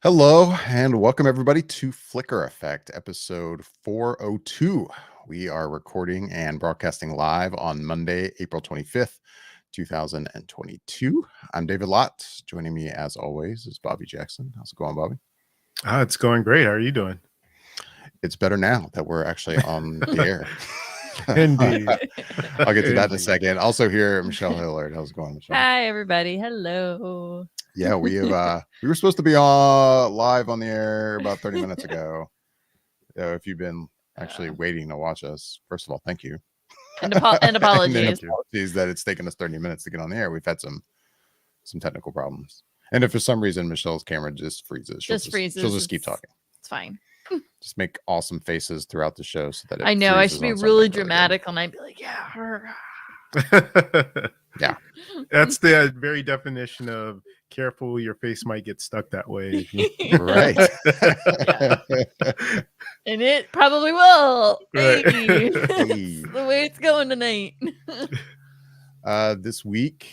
Hello and welcome everybody to Flicker Effect episode 402. We are recording and broadcasting live on Monday, April 25th, 2022. I'm David Lott. Joining me as always is Bobby Jackson. How's it going, Bobby? It's going great. How are you doing? It's better now that we're actually on the air. Indeed. I'll get to that in a second. Also here, Michelle Hillard. How's it going, Michelle? Hi, everybody. Hello. Yeah, we have we were supposed to be live on the air about 30 minutes ago. If you've been actually waiting to watch us, first of all, thank you. And apologies. Apologies that it's taken us 30 minutes to get on the air. We've had some technical problems. And if for some reason Michelle's camera just freezes, she'll just keep talking. It's fine. Just make awesome faces throughout the show so that I know I should be really dramatic and I'd be like, yeah, her. Yeah. That's the very definition of careful, your face might get stuck that way. Right. And it probably will. Right. Hey. That's the way it's going tonight. This week,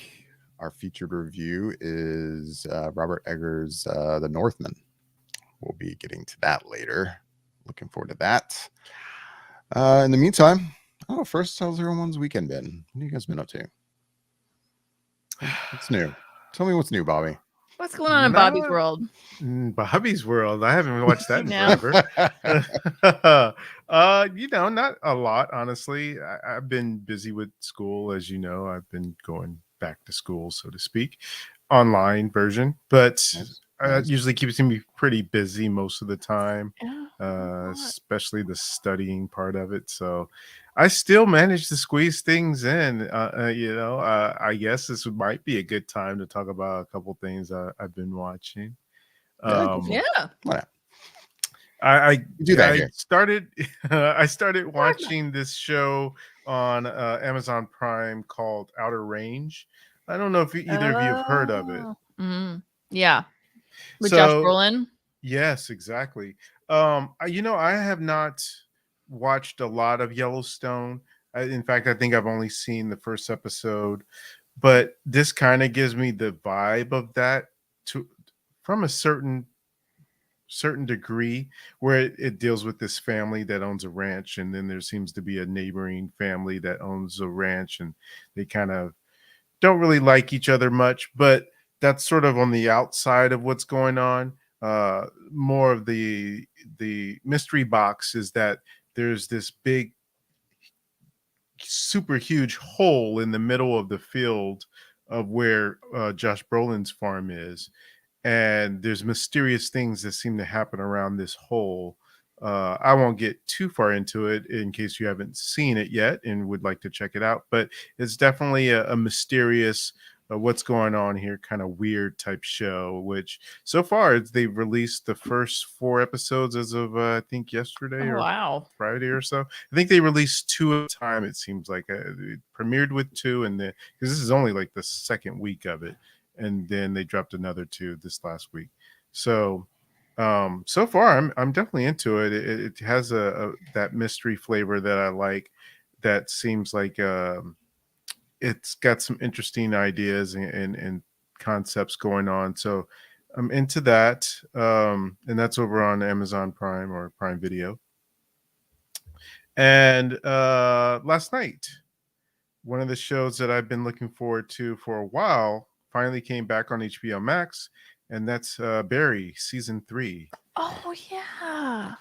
our featured review is Robert Eggers' The Northman. We'll be getting to that later. Looking forward to that. In the meantime, first, how's everyone's weekend been? What have you guys been up to? What's new? Tell me what's new, Bobby. What's going on in Bobby's world? Bobby's world. I haven't watched that in forever. Not a lot, honestly. I've been busy with school, as you know. I've been going back to school, so to speak, online version, but usually keeps me pretty busy most of the time, especially the studying part of it. So I still manage to squeeze things in. I guess this might be a good time to talk about a couple things I've been watching. I started watching this show on Amazon Prime called Outer Range. I don't know if either of you have heard of it. Mm-hmm. Yeah. With Josh Brolin? Yes, exactly. I have not watched a lot of Yellowstone. In fact, I think I've only seen the first episode, but this kind of gives me the vibe of that from a certain degree, where it deals with this family that owns a ranch, and then there seems to be a neighboring family that owns a ranch, and they kind of don't really like each other much, but that's sort of on the outside of what's going on. More of the mystery box is that there's this big, super huge hole in the middle of the field of where Josh Brolin's farm is. And there's mysterious things that seem to happen around this hole. I won't get too far into it in case you haven't seen it yet and would like to check it out. But it's definitely a mysterious what's going on here kind of weird type show, which so far they've released the first 4 episodes as of I think yesterday or Friday or so. I think they released 2 at a time. It seems like it premiered with 2, and then because this is only like the second week of it, and then they dropped another 2 this last week. So so far I'm definitely into it. It has that mystery flavor that I like. That seems like it's got some interesting ideas and concepts going on. So I'm into that. And that's over on Amazon Prime or Prime Video. And last night, one of the shows that I've been looking forward to for a while finally came back on HBO Max, and that's Barry season 3. Oh yeah.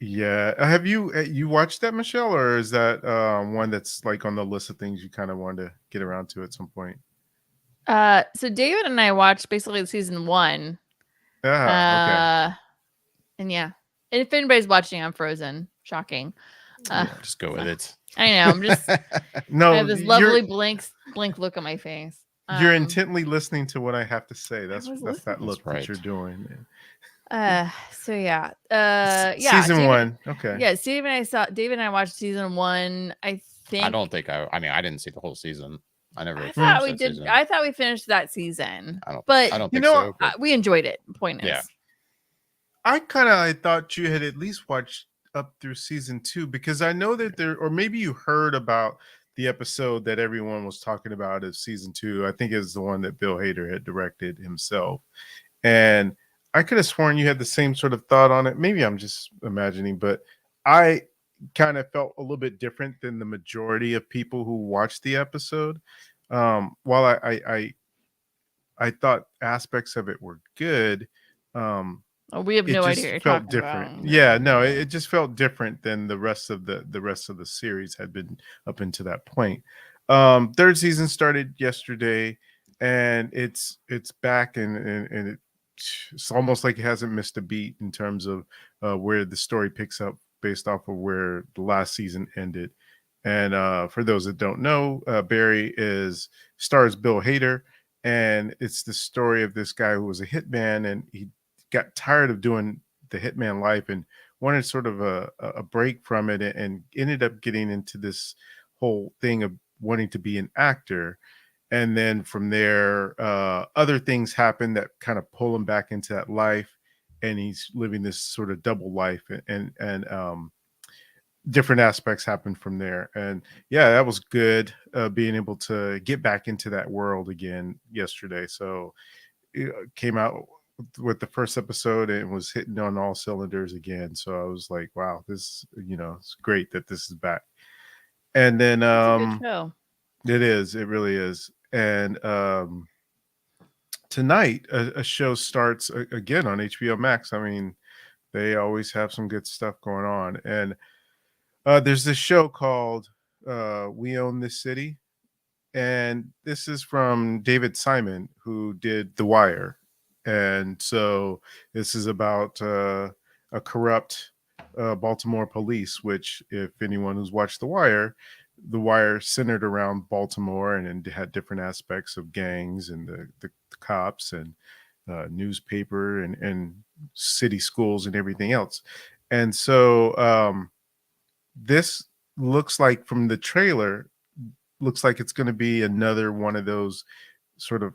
Yeah. Have you watched that, Michelle, or is that one that's like on the list of things you kind of wanted to get around to at some point? So David and I watched basically season 1. Okay. And yeah. And if anybody's watching, I'm frozen. Shocking. Uh, Just go with it. I know. I'm just. I No, have this lovely blank look on my face. you're intently listening to what I have to say. That's was that listening. look That's that you're doing. So yeah. Yeah. Season David- 1. Okay. Yeah, David and I watched season 1. I think I don't think I mean, I didn't see the whole season. I never I finished thought we that did. season. I thought we finished that season. I don't But think know, so. But we enjoyed it. Point is. Yeah. I thought you had at least watched up through season 2 because I know that or maybe you heard about the episode that everyone was talking about of season 2. I think it was the one that Bill Hader had directed himself. And I could have sworn you had the same sort of thought on it. Maybe I'm just imagining, but I kind of felt a little bit different than the majority of people who watched the episode. While I thought aspects of it were good, We have it no just idea what you're felt talking different. about. Yeah, no, it just felt different than the rest of the series had been up until that point. Third season started yesterday, and it's back, and it's almost like it hasn't missed a beat in terms of where the story picks up based off of where the last season ended. And for those that don't know, Barry stars Bill Hader, and it's the story of this guy who was a hitman, and he got tired of doing the hitman life and wanted sort of a break from it, and ended up getting into this whole thing of wanting to be an actor. And then from there, other things happen that kind of pull him back into that life, and he's living this sort of double life, and different aspects happen from there. And yeah, that was good, being able to get back into that world again yesterday. So it came out with the first episode and was hitting on all cylinders again. So I was like, wow, this, it's great that this is back. And then It's a good show. it really is. And tonight a show starts again on HBO Max. I mean, they always have some good stuff going on. And there's this show called We Own This City. And this is from David Simon, who did The Wire. And so this is about a corrupt Baltimore police, which, if anyone who's watched The Wire centered around Baltimore, and had different aspects of gangs and the cops and newspaper and city schools and everything else. And so this looks like, from the trailer, looks like it's going to be another one of those sort of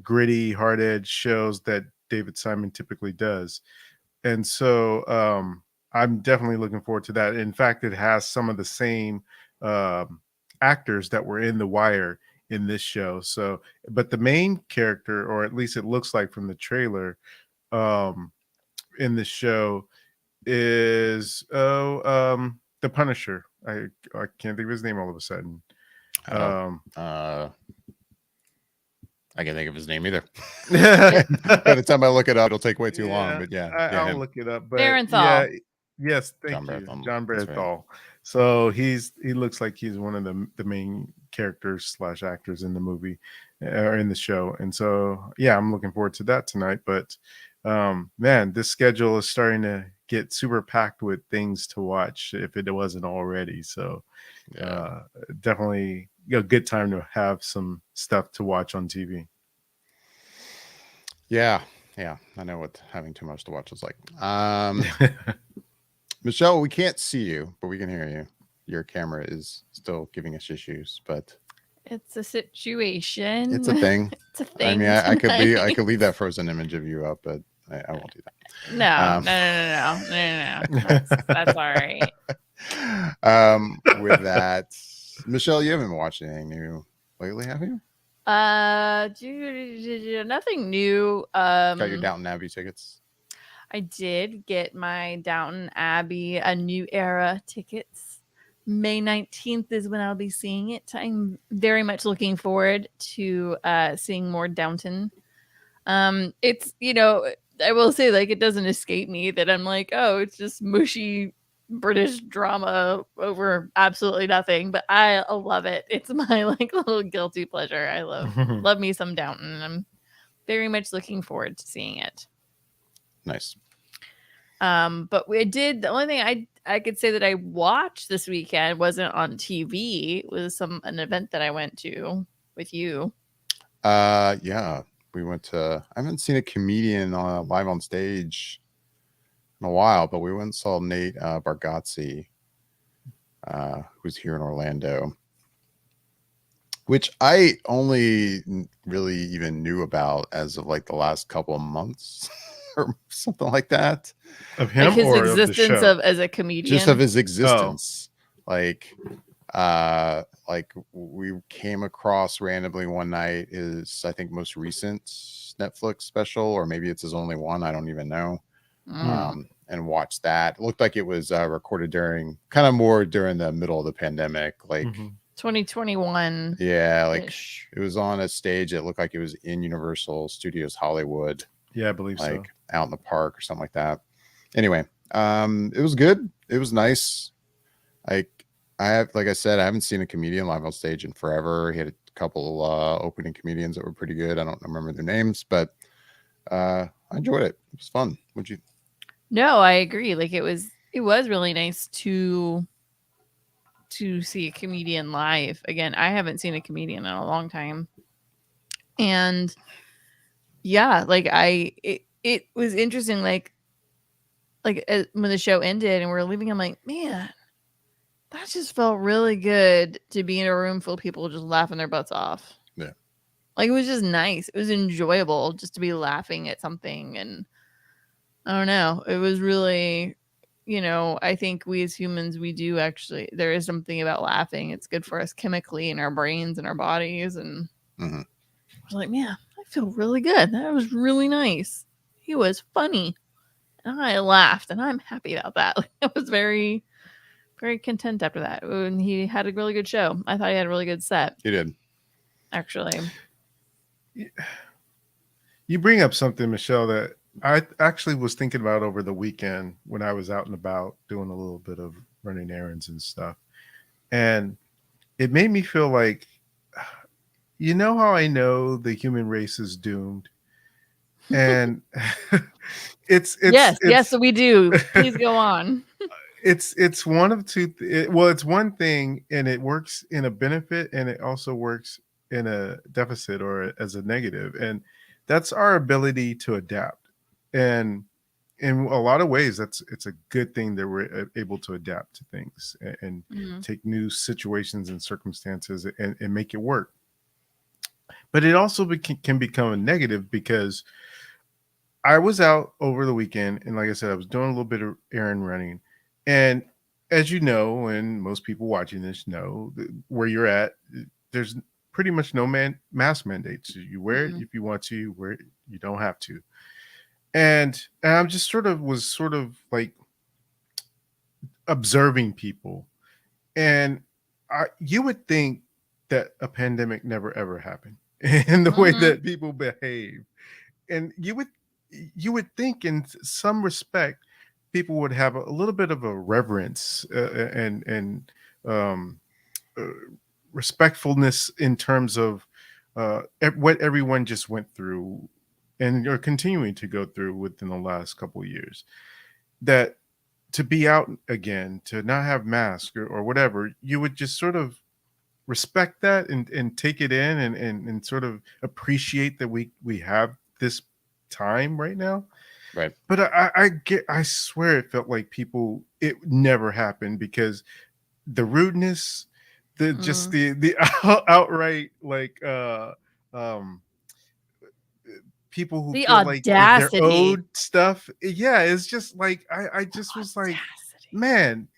gritty, hard-edged shows that David Simon typically does. And so I'm definitely looking forward to that. In fact, it has some of the same actors that were in The Wire in this show. So, but the main character, or at least it looks like from the trailer, in this show is the Punisher. I can't think of his name all of a sudden. I can't think of his name either. By the time I look it up, it'll take way too long. But I'll look it up. But Barenthal. Yes, thank you, John Barenthal. Right. So he looks like he's one of the main characters / actors in the movie or in the show. And so yeah, I'm looking forward to that tonight. But man, this schedule is starting to get super packed with things to watch if it wasn't already. So definitely a good time to have some stuff to watch on TV. Yeah, I know what having too much to watch is like. Michelle, we can't see you, but we can hear you. Your camera is still giving us issues, but it's a situation. It's a thing. It's a thing. I mean, I could leave that frozen image of you up, but I won't do that. No. That's all right. With that, Michelle, you haven't watched anything new lately, have you? Nothing new. Got your Downton Abbey tickets? I did get my Downton Abbey A New Era tickets. May 19th is when I'll be seeing it. I'm very much looking forward to seeing more Downton. It's, I will say, like, it doesn't escape me that I'm like, oh, it's just mushy British drama over absolutely nothing, but I love it. It's my like little guilty pleasure. I love me some Downton. I'm very much looking forward to seeing it. Nice. But we did. The only thing I could say that I watched this weekend wasn't on TV. It was an event that I went to with you. Yeah, we went to. I haven't seen a comedian live on stage in a while, but we went and saw Nate Bargatze, who's here in Orlando, which I only really even knew about as of like the last couple of months or something like that. Of him Like his or of the existence show? of as a comedian. Just of his existence. Like we came across randomly one night his, I think, most recent Netflix special, or maybe it's his only one, I don't even know. And watched that. It looked like it was recorded during the middle of the pandemic, like 2021. Yeah, like it was on a stage that looked like it was in Universal Studios Hollywood. Yeah, I believe so. Like out in the park or something like that. Anyway, it was good. It was nice. Like I said, I haven't seen a comedian live on stage in forever. He had a couple opening comedians that were pretty good. I don't remember their names, but I enjoyed it. It was fun. Would you? No, I agree. Like it was really nice to see a comedian live. Again, I haven't seen a comedian in a long time. And yeah, like it was interesting. Like when the show ended and we were leaving, I'm like, man, that just felt really good to be in a room full of people just laughing their butts off. Yeah. Like it was just nice. It was enjoyable just to be laughing at something. And I don't know. It was really, I think we as humans, we do actually, there is something about laughing. It's good for us chemically in our brains and our bodies. And I was like, man, I feel really good. That was really nice. He was funny. And I laughed and I'm happy about that. Like, I was very, very content after that. And he had a really good show. I thought he had a really good set. He did. Actually. You bring up something, Michelle, that I actually was thinking about over the weekend when I was out and about doing a little bit of running errands and stuff. And it made me feel like, you know how I know the human race is doomed? And it's yes, we do. Please go on. It's one of two. It's one thing, and it works in a benefit, and it also works in a deficit or as a negative, and that's our ability to adapt. And in a lot of ways, it's a good thing that we're able to adapt to things and take new situations and circumstances and make it work. But it also can become a negative because I was out over the weekend, and like I said, I was doing a little bit of errand running. And as you know, and most people watching this know, where you're at, there's pretty much no mask mandates. You wear it if you want to, you wear it, you don't have to. And I'm just sort of like observing people. And you would think that a pandemic never ever happened in the way that people behave. And you would think in some respect people would have a little bit of a reverence and respectfulness in terms of what everyone just went through and are continuing to go through within the last couple of years. That to be out again, to not have masks or whatever, you would just sort of respect that and take it in and sort of appreciate that we have this time right now. Right. But I swear it felt like it never happened because the rudeness, the outright like people who the feel audacity. like they're owed stuff. Yeah, it's just like I just was like, man,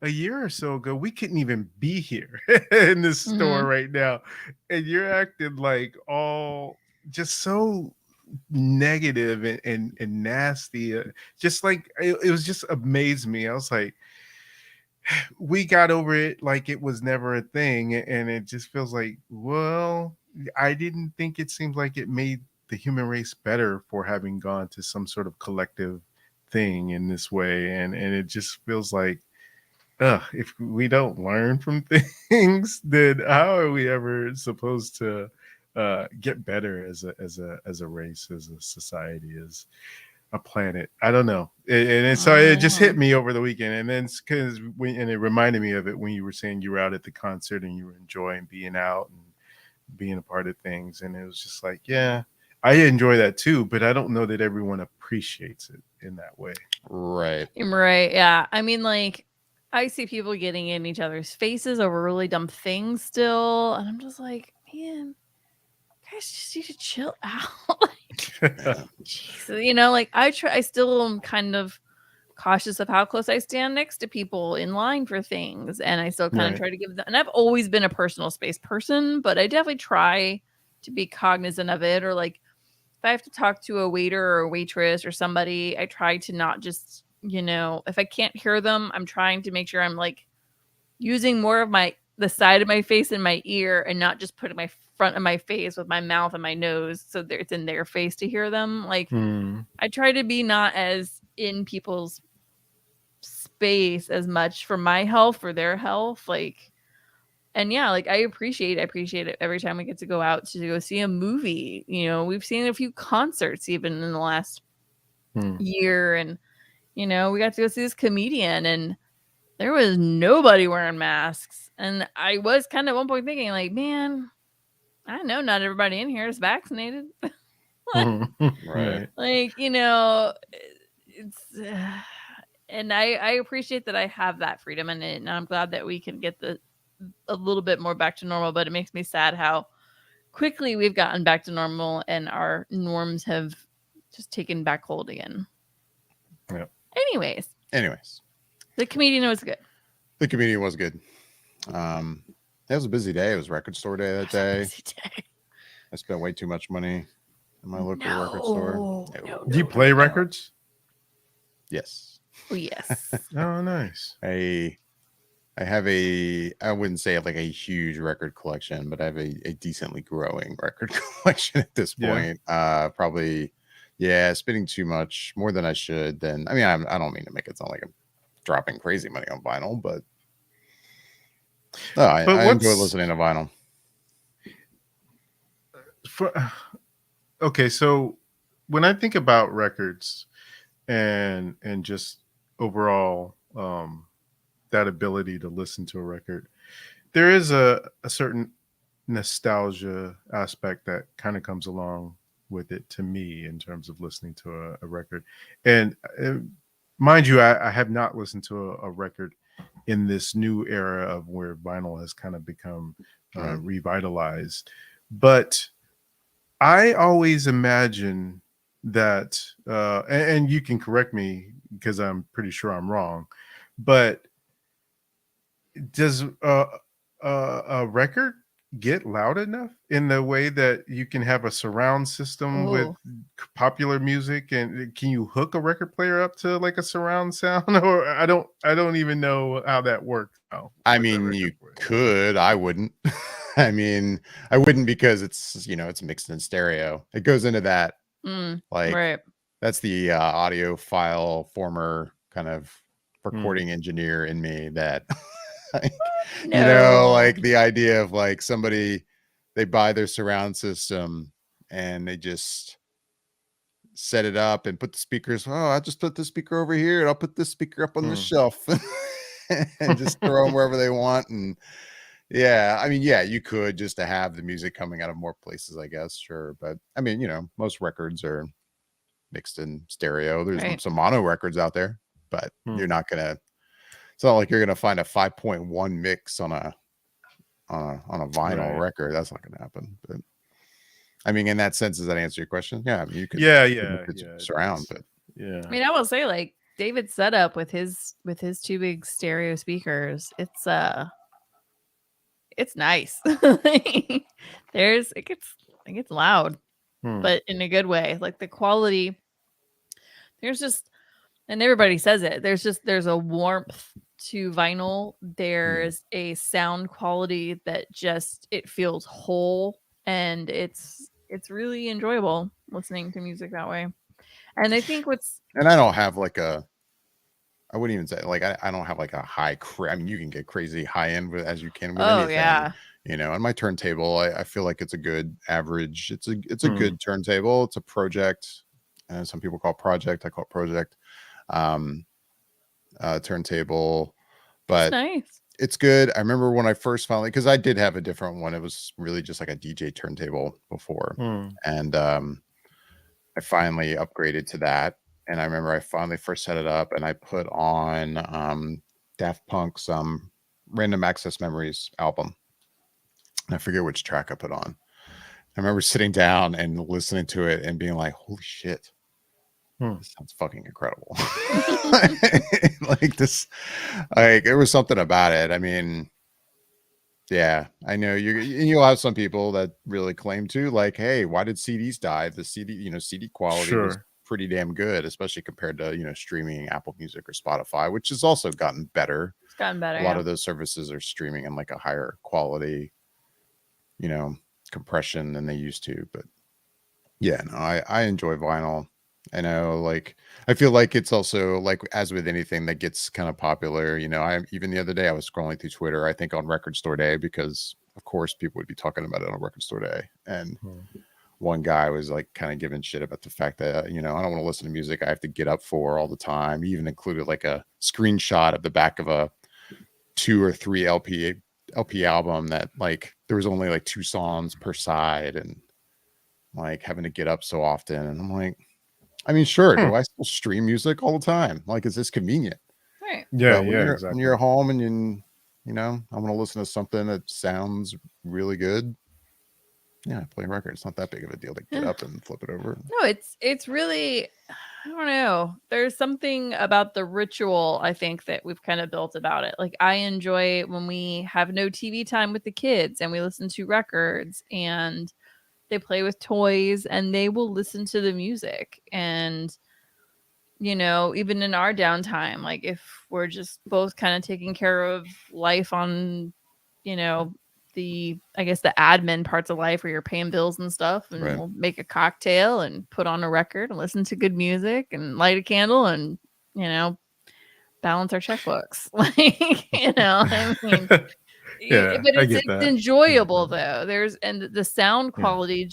a year or so ago, we couldn't even be here in this store right now. And you're acting like all just so negative and nasty. Just like it was just amazed me. I was like, we got over it like it was never a thing. And it just feels like, well, I didn't think it seemed like it made the human race better for having gone to some sort of collective thing in this way. And it just feels like, if we don't learn from things, then how are we ever supposed to get better as a race, as a society? a planet. I don't know. So it just hit me over the weekend. And then and it reminded me of it when you were saying you were out at the concert and you were enjoying being out and being a part of things. And it was just like, yeah, I enjoy that too, but I don't know that everyone appreciates it in that way. Right. Right. Yeah. I mean, like, I see people getting in each other's faces over really dumb things still. And I'm just like, man, guys just need to chill out. Jesus, you know, like I still am kind of cautious of how close I stand next to people in line for things. And I still kind of try to give them, and I've always been a personal space person, but I definitely try to be cognizant of it. Or like if I have to talk to a waiter or a waitress or somebody, I try to not just, you know, if I can't hear them, I'm trying to make sure I'm like using more of the side of my face and my ear and not just putting my front of my face with my mouth and my nose so that it's in their face to hear them. Like I try to be not as in people's space as much for my health, for their health. Like, and yeah, like I appreciate it every time we get to go out to go see a movie. You know, we've seen a few concerts even in the last year, and you know, we got to go see this comedian and there was nobody wearing masks. And I was kind of at one point thinking, like, man, I know not everybody in here is vaccinated. Right. Like, you know, it's and I appreciate that I have that freedom in it, and I'm glad that we can get a little bit more back to normal. But it makes me sad how quickly we've gotten back to normal and our norms have just taken back hold again. Yeah. Anyways, the comedian was good. The comedian was good. It was a busy day. It was record store day that day. I spent way too much money in my local record store. Do you play records? Yes. Oh, yes. Oh, nice. I have I wouldn't say like a huge record collection, but I have a decently growing record collection at this point. Probably, spending too much, more than I should. Then, I mean, I don't mean to make it sound like I'm dropping crazy money on vinyl, but no, I enjoy listening to vinyl. Okay, so when I think about records and just overall that ability to listen to a record, there is a certain nostalgia aspect that kind of comes along with it to me in terms of listening to a record. And mind you, I have not listened to a record in this new era of where vinyl has kind of become revitalized. But I always imagine that, and you can correct me because I'm pretty sure I'm wrong, but does a record get loud enough in the way that you can have a surround system with popular music? And can you hook a record player up to like a surround sound? Or I don't even know how that works now. I mean, you could. I wouldn't. I mean, I wouldn't because it's, you know, it's mixed in stereo. It goes into that that's the audiophile former kind of recording engineer in me that like, you know, like the idea of like somebody, they buy their surround system and they just set it up and put the speakers. Oh, I just put the speaker over here and I'll put this speaker up on the shelf and just throw them wherever they want. And I mean, you could just to have the music coming out of more places, I guess. Sure. But I mean, you know, most records are mixed in stereo. There's some mono records out there, but you're not going to, it's not like you're going to find a 5.1 mix on a vinyl record. That's not going to happen. But I mean, in that sense, does that answer your question? Yeah. I mean, you could surround, but I mean, I will say, like, David's setup with his two big stereo speakers, it's nice. It gets loud, but in a good way. Like the quality, there's just, and everybody says it, there's a warmth to vinyl. There's a sound quality that just, it feels whole, and it's really enjoyable listening to music that way. And I think and I don't have like I wouldn't even say like I don't have like a high I mean, you can get crazy high end as you can with anything. You know, and my turntable, I feel like it's a good average. It's a good turntable. It's a project. and some people call it project. I call it project. Turntable, That's but nice. it's good. I remember when I first finally, because I did have a different one. It was really just like a DJ turntable before, and I finally upgraded to that. And I remember I finally first set it up, and I put on Daft Punk's Random Access Memories album. And I forget which track I put on. I remember sitting down and listening to it and being like, "Holy shit, this sounds fucking incredible!" Like this, like there was something about it. I mean, yeah, I know you'll have some people that really claim to like, hey, why did CDs die? The CD quality was Sure. pretty damn good, especially compared to streaming Apple Music or Spotify, which has also gotten better. It's gotten better. A lot Yeah. of those services are streaming in like a higher quality, compression than they used to. But yeah, no, I enjoy vinyl. I know, like, I feel like it's also like, as with anything that gets kind of popular, I even the other day I was scrolling through Twitter, I think on Record Store Day, because of course people would be talking about it on Record Store Day. And one guy was like kind of giving shit about the fact that, I don't want to listen to music I have to get up for all the time. He even included like a screenshot of the back of a 2 or 3 LP album that like there was only like 2 songs per side, and like having to get up so often. And I'm like, I mean, sure, do I still stream music all the time? Like, is this convenient? Right. Yeah, But when yeah, you're exactly. home and I want to listen to something that sounds really good. Yeah, play a record. It's not that big of a deal to get up and flip it over. No, it's really, I don't know. There's something about the ritual, I think, that we've kind of built about it. Like, I enjoy when we have no TV time with the kids and we listen to records and they play with toys and they will listen to the music. And, even in our downtime, like if we're just both kind of taking care of life on, I guess the admin parts of life where you're paying bills and stuff, and Right. we'll make a cocktail and put on a record and listen to good music and light a candle and, balance our checkbooks. Like, I mean, Yeah, but I it's get that. enjoyable though. And the sound Yeah. quality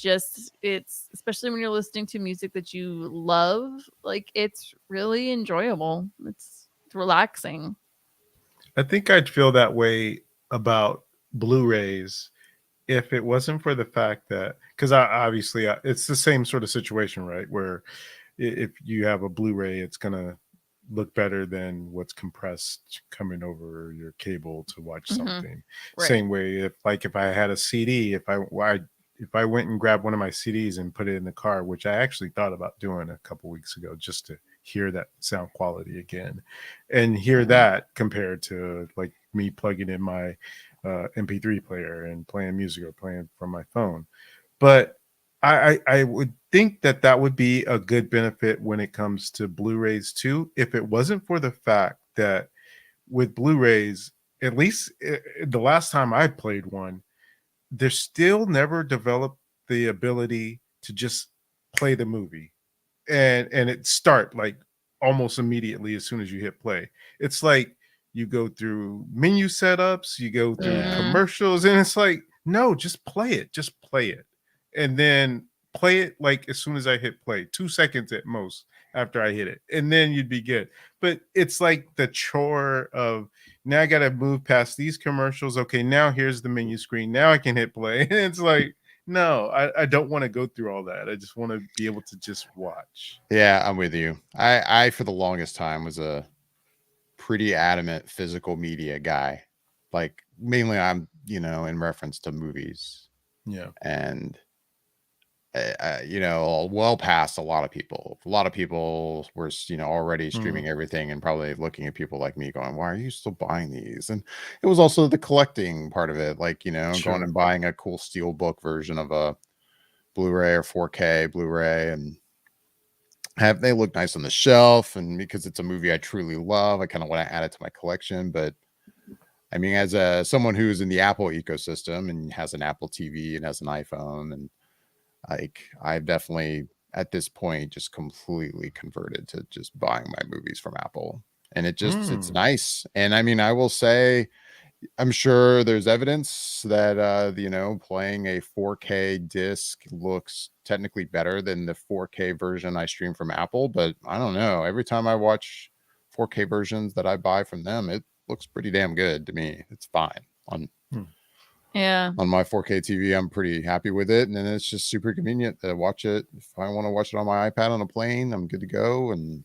it's especially when you're listening to music that you love, like it's really enjoyable. It's relaxing. I think I'd feel that way about Blu-rays if it wasn't for the fact that, because it's the same sort of situation, right? Where if you have a Blu-ray, it's gonna look better than what's compressed coming over your cable to watch something. Right. Same way, if I had a CD, if I went and grabbed one of my CDs and put it in the car, which I actually thought about doing a couple weeks ago, just to hear that sound quality again, and hear that compared to like me plugging in my MP3 player and playing music or playing from my phone. But I would think that would be a good benefit when it comes to Blu-rays too, if it wasn't for the fact that with Blu-rays, at least the last time I played one, they're still never developed the ability to just play the movie and it start like almost immediately as soon as you hit play. It's like you go through menu setups, you go through Yeah. commercials, and it's like, no, just play it, and then play it like as soon as I hit play, 2 seconds at most after I hit it, and then you'd be good. But it's like the chore of, now I got to move past these commercials. Okay, now here's the menu screen. Now I can hit play. And it's like, no, I don't want to go through all that. I just want to be able to just watch. Yeah, I'm with you. I for the longest time was a pretty adamant physical media guy. Like mainly I'm, in reference to movies. Yeah. And well past a lot of people. A lot of people were, already streaming everything and probably looking at people like me going, why are you still buying these? And it was also the collecting part of it. Like, going Sure. and buying a cool steelbook version of a Blu-ray or 4K Blu-ray and they look nice on the shelf. And because it's a movie I truly love, I kind of want to add it to my collection. But I mean, as someone who's in the Apple ecosystem and has an Apple TV and has an iPhone, and like I've definitely at this point just completely converted to just buying my movies from Apple. And it's nice. And I mean, I will say I'm sure there's evidence that playing a 4K disc looks technically better than the 4K version I stream from Apple, but I don't know. Every time I watch 4K versions that I buy from them, it looks pretty damn good to me. It's fine on Yeah. on my 4K TV. I'm pretty happy with it, and then it's just super convenient to watch it. If I want to watch it on my iPad on a plane, I'm good to go. And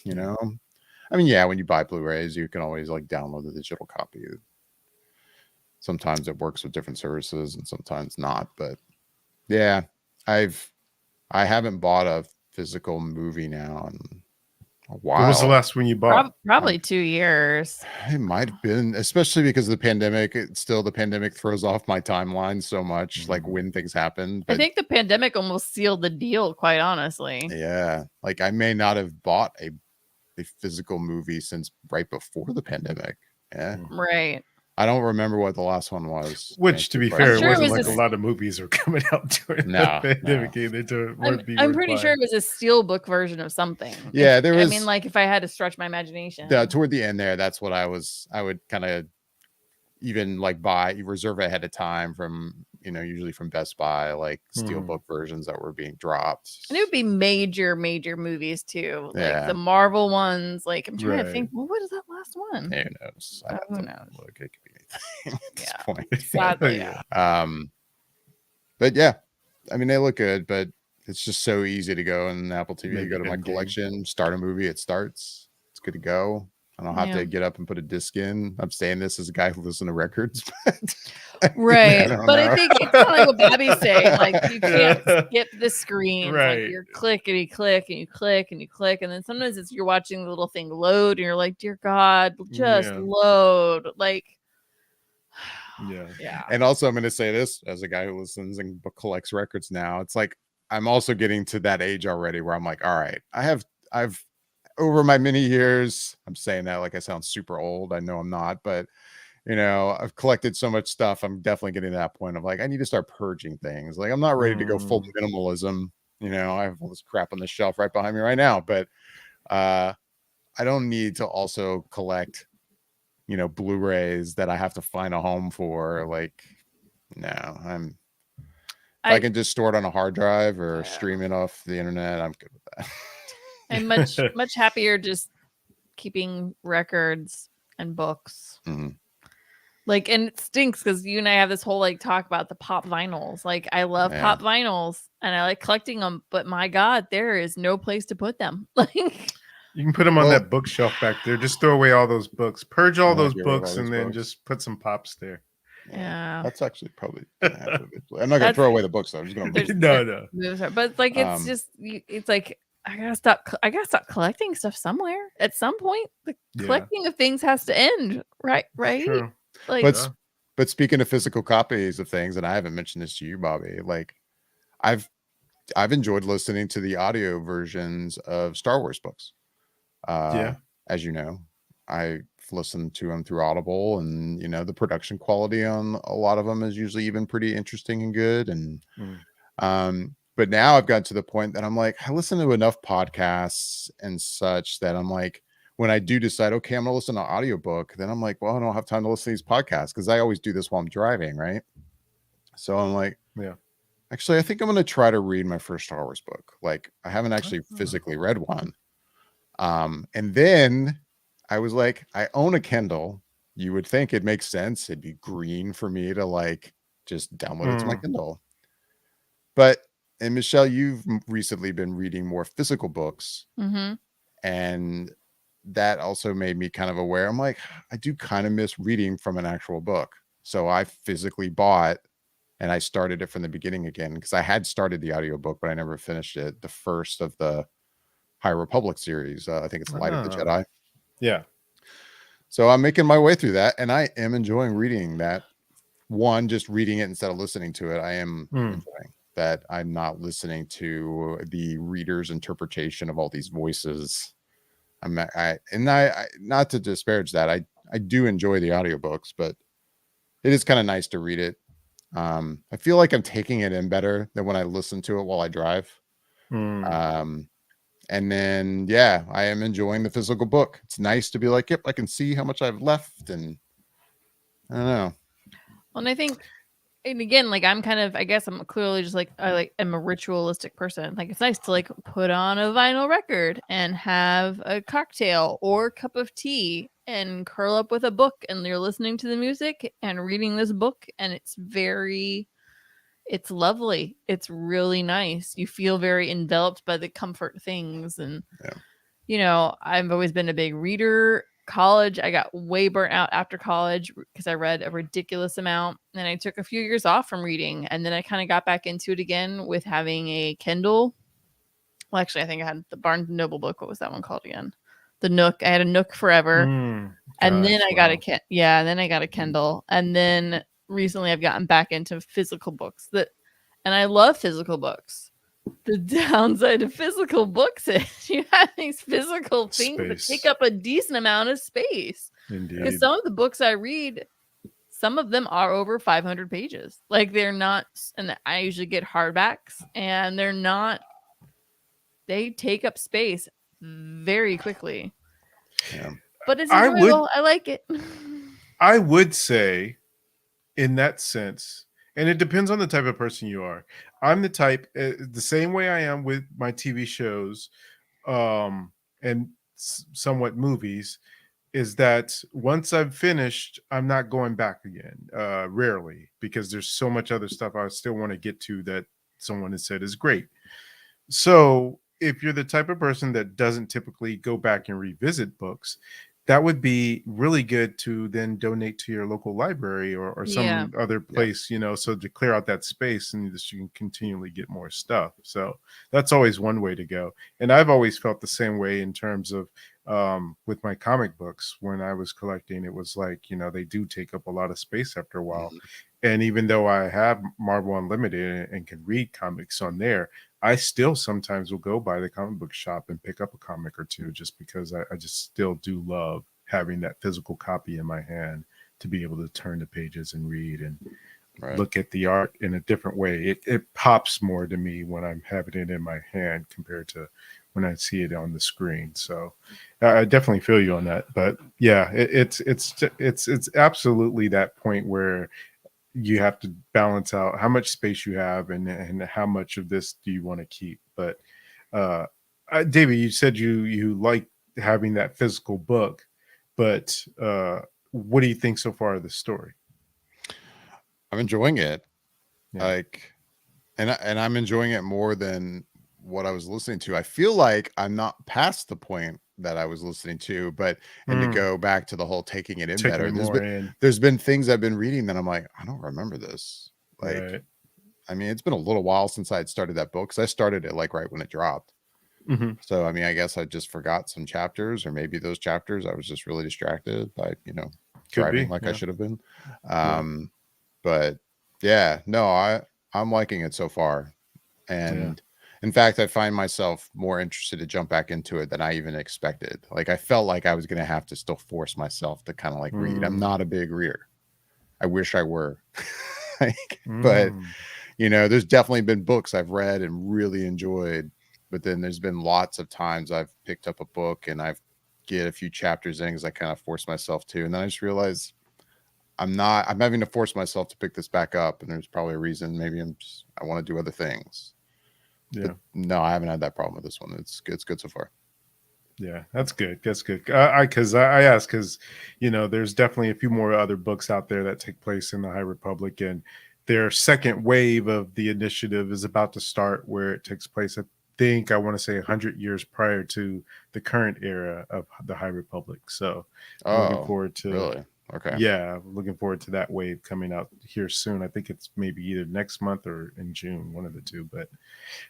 I mean, yeah, when you buy Blu-rays, you can always like download the digital copy. Sometimes it works with different services and sometimes not. But yeah, I haven't bought a physical movie now in a while. What was the last one you bought? Probably 2 years. It might have been, especially because of the pandemic. The pandemic throws off my timeline so much, like when things happen. I think the pandemic almost sealed the deal, quite honestly. Yeah, like I may not have bought a physical movie since right before the pandemic. Yeah, right. I don't remember what the last one was. Which, to be fair, sure it wasn't it was like a lot of movies were coming out during the pandemic either. I'm pretty sure it was a steelbook version of something. Yeah, there was. I mean, like if I had to stretch my imagination. Toward the end there, that's what I would kind of even like reserve ahead of time from usually from Best Buy, like steelbook versions that were being dropped. And it would be major movies too, like the Marvel ones. Like I'm trying to think, well, what is that last one? Who knows? Who knows? Look, it could be anything at this point. Sadly, yeah. But yeah, I mean they look good, but it's just so easy to go in Apple TV. You go to my collection, start a movie, it starts. It's good to go. I don't have to get up and put a disc in. I'm saying this as a guy who listens to records. Right. I think it's kind of like what Bobby's saying. Like you can't skip the screen. Right. Like you're clickety click and you click and you click. And then sometimes you're watching the little thing load and you're like, dear God, just load. Like yeah. And also I'm going to say this as a guy who listens and collects records now. It's like I'm also getting to that age already where I'm like, all right, I've over my many years, I'm saying that like I sound super old. I know I'm not, but I've collected so much stuff. I'm definitely getting to that point of like, I need to start purging things. Like I'm not ready to go full minimalism. I have all this crap on the shelf right behind me right now, but I don't need to also collect, Blu-rays that I have to find a home for. Like, no, I can just store it on a hard drive or stream it off the internet. I'm good with that. I'm much happier just keeping records and books. Like, and it stinks because you and I have this whole like talk about the pop vinyls. Like, I love pop vinyls and I like collecting them, but my God, there is no place to put them. Like, you can put them on that bookshelf back there. Just throw away all those books, purge all those books, and then just put some pops there. Yeah, that's actually probably gonna happen. I'm not gonna throw away the books though. I'm just gonna no. But like, it's just it's like. I gotta stop collecting stuff somewhere. At some point, the collecting of things has to end, right? True. Like, but speaking of physical copies of things, and I haven't mentioned this to you, Bobby. Like, I've enjoyed listening to the audio versions of Star Wars books. As you know, I've listened to them through Audible, and the production quality on a lot of them is usually even pretty interesting and good. And but now I've gotten to the point that I'm like, I listen to enough podcasts and such that I'm like, when I do decide, okay, I'm going to listen to an audiobook, then I'm like, well, I don't have time to listen to these podcasts because I always do this while I'm driving, right? So I'm like, actually, I think I'm going to try to read my first Star Wars book. Like, I haven't actually physically read one. And then I was like, I own a Kindle. You would think it makes sense. It'd be green for me to like just download it to my Kindle. And Michelle, you've recently been reading more physical books. And that also made me kind of aware. I'm like, I do kind of miss reading from an actual book. So I physically bought and I started it from the beginning again because I had started the audiobook, but I never finished it. The first of the High Republic series. I think it's Light of the Jedi. Yeah. So I'm making my way through that and I am enjoying reading that. One, just reading it instead of listening to it. I am enjoying that. I'm not listening to the reader's interpretation of all these voices. I not to disparage that. I do enjoy the audiobooks, but it is kind of nice to read it. I feel like I'm taking it in better than when I listen to it while I drive. And then, I am enjoying the physical book. It's nice to be like, yep, I can see how much I've left and I don't know. Well, and I think, and again, like I'm kind of, I guess I'm clearly just like am a ritualistic person. Like it's nice to like put on a vinyl record and have a cocktail or cup of tea and curl up with a book, and you're listening to the music and reading this book, and it's lovely. It's really nice. You feel very enveloped by the comfort things. And, I've always been a big reader. College, I got way burnt out after college because I read a ridiculous amount. And I took a few years off from reading. And then I kind of got back into it again with having a Kindle. Well, actually, I think I had the Barnes and Noble book. What was that one called again? The Nook. I had a Nook forever. And then Gosh, I got wow. and then I got a Kindle. And then recently I've gotten back into physical books and I love physical books. The downside of physical books is you have these physical things that take Space. up a decent amount of space. Because Indeed. some of the books I read, some of them are over 500 pages. Like they're not, and I usually get hardbacks, and they take up space very quickly. Yeah. But it's I would enjoyable. I like it. I would say in that sense, and it depends on the type of person you are. I'm the type, the same way I am with my TV shows, and somewhat movies, is that once I've finished, I'm not going back again. Rarely, because there's so much other stuff I still want to get to that someone has said is great. So if you're the type of person that doesn't typically go back and revisit books, that would be really good to then donate to your local library or Yeah. some other Yeah. place, so to clear out that space and just you can continually get more stuff. So that's always one way to go. And I've always felt the same way in terms of with my comic books. When I was collecting, it was like, they do take up a lot of space after a while. Mhm. And even though I have Marvel Unlimited and can read comics on there, I still sometimes will go by the comic book shop and pick up a comic or two, just because I just still do love having that physical copy in my hand to be able to turn the pages and read and Right. look at the art in a different way. It pops more to me when I'm having it in my hand compared to when I see it on the screen. So I definitely feel you on that. But yeah, it's absolutely that point where you have to balance out how much space you have and how much of this do you want to keep. But David, you said you like having that physical book, but what do you think so far of the story? I'm enjoying it. Yeah. Like, and I'm enjoying it more than what I was listening to. I feel like I'm not past the point that I was listening to, and to go back to the whole taking it in Taking better. it more in. There's been things I've been reading that I'm like, I don't remember this. Like, Right. I mean, it's been a little while since I had started that book, because I started it like right when it dropped. Mm-hmm. So I mean, I guess I just forgot some chapters, or maybe those chapters I was just really distracted by, Could driving be. like I Yeah. should have been. Yeah. But yeah, no, I'm liking it so far. And in fact, I find myself more interested to jump back into it than I even expected. Like I felt like I was going to have to still force myself to kind of like read. I'm not a big reader. I wish I were. But there's definitely been books I've read and really enjoyed, but then there's been lots of times I've picked up a book and I've get a few chapters in because I kind of force myself to, and then I just realize I'm having to force myself to pick this back up, and there's probably a reason. Maybe I want to do other things. Yeah. But no, I haven't had that problem with this one. It's good so far. Yeah, that's good. That's good. I asked because there's definitely a few more other books out there that take place in the High Republic, and their second wave of the initiative is about to start, where it takes place. I want to say 100 years prior to the current era of the High Republic. So, looking forward to really? Okay. Yeah, looking forward to that wave coming out here soon. I think it's maybe either next month or in June, one of the two. But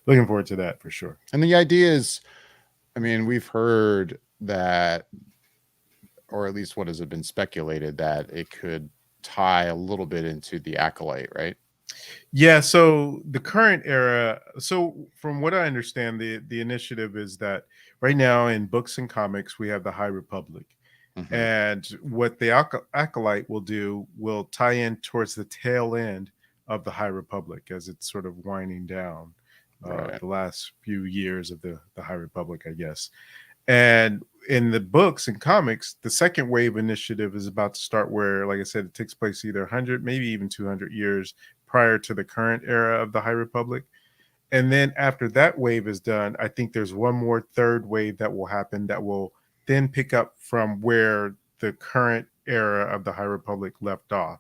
looking forward to that for sure. And the idea is, I mean, we've heard that, or at least what has it been speculated, that it could tie a little bit into the Acolyte, right? Yeah, so the current era, so from what I understand, the initiative is that right now in books and comics, we have the High Republic. Mm-hmm. And what the Acolyte will do will tie in towards the tail end of the High Republic as it's sort of winding down Right. the last few years of the High Republic, I guess. And in the books and comics, the second wave initiative is about to start where, like I said, it takes place either 100, maybe even 200 years prior to the current era of the High Republic. And then after that wave is done, I think there's one more third wave that will happen that will then pick up from where the current era of the High Republic left off.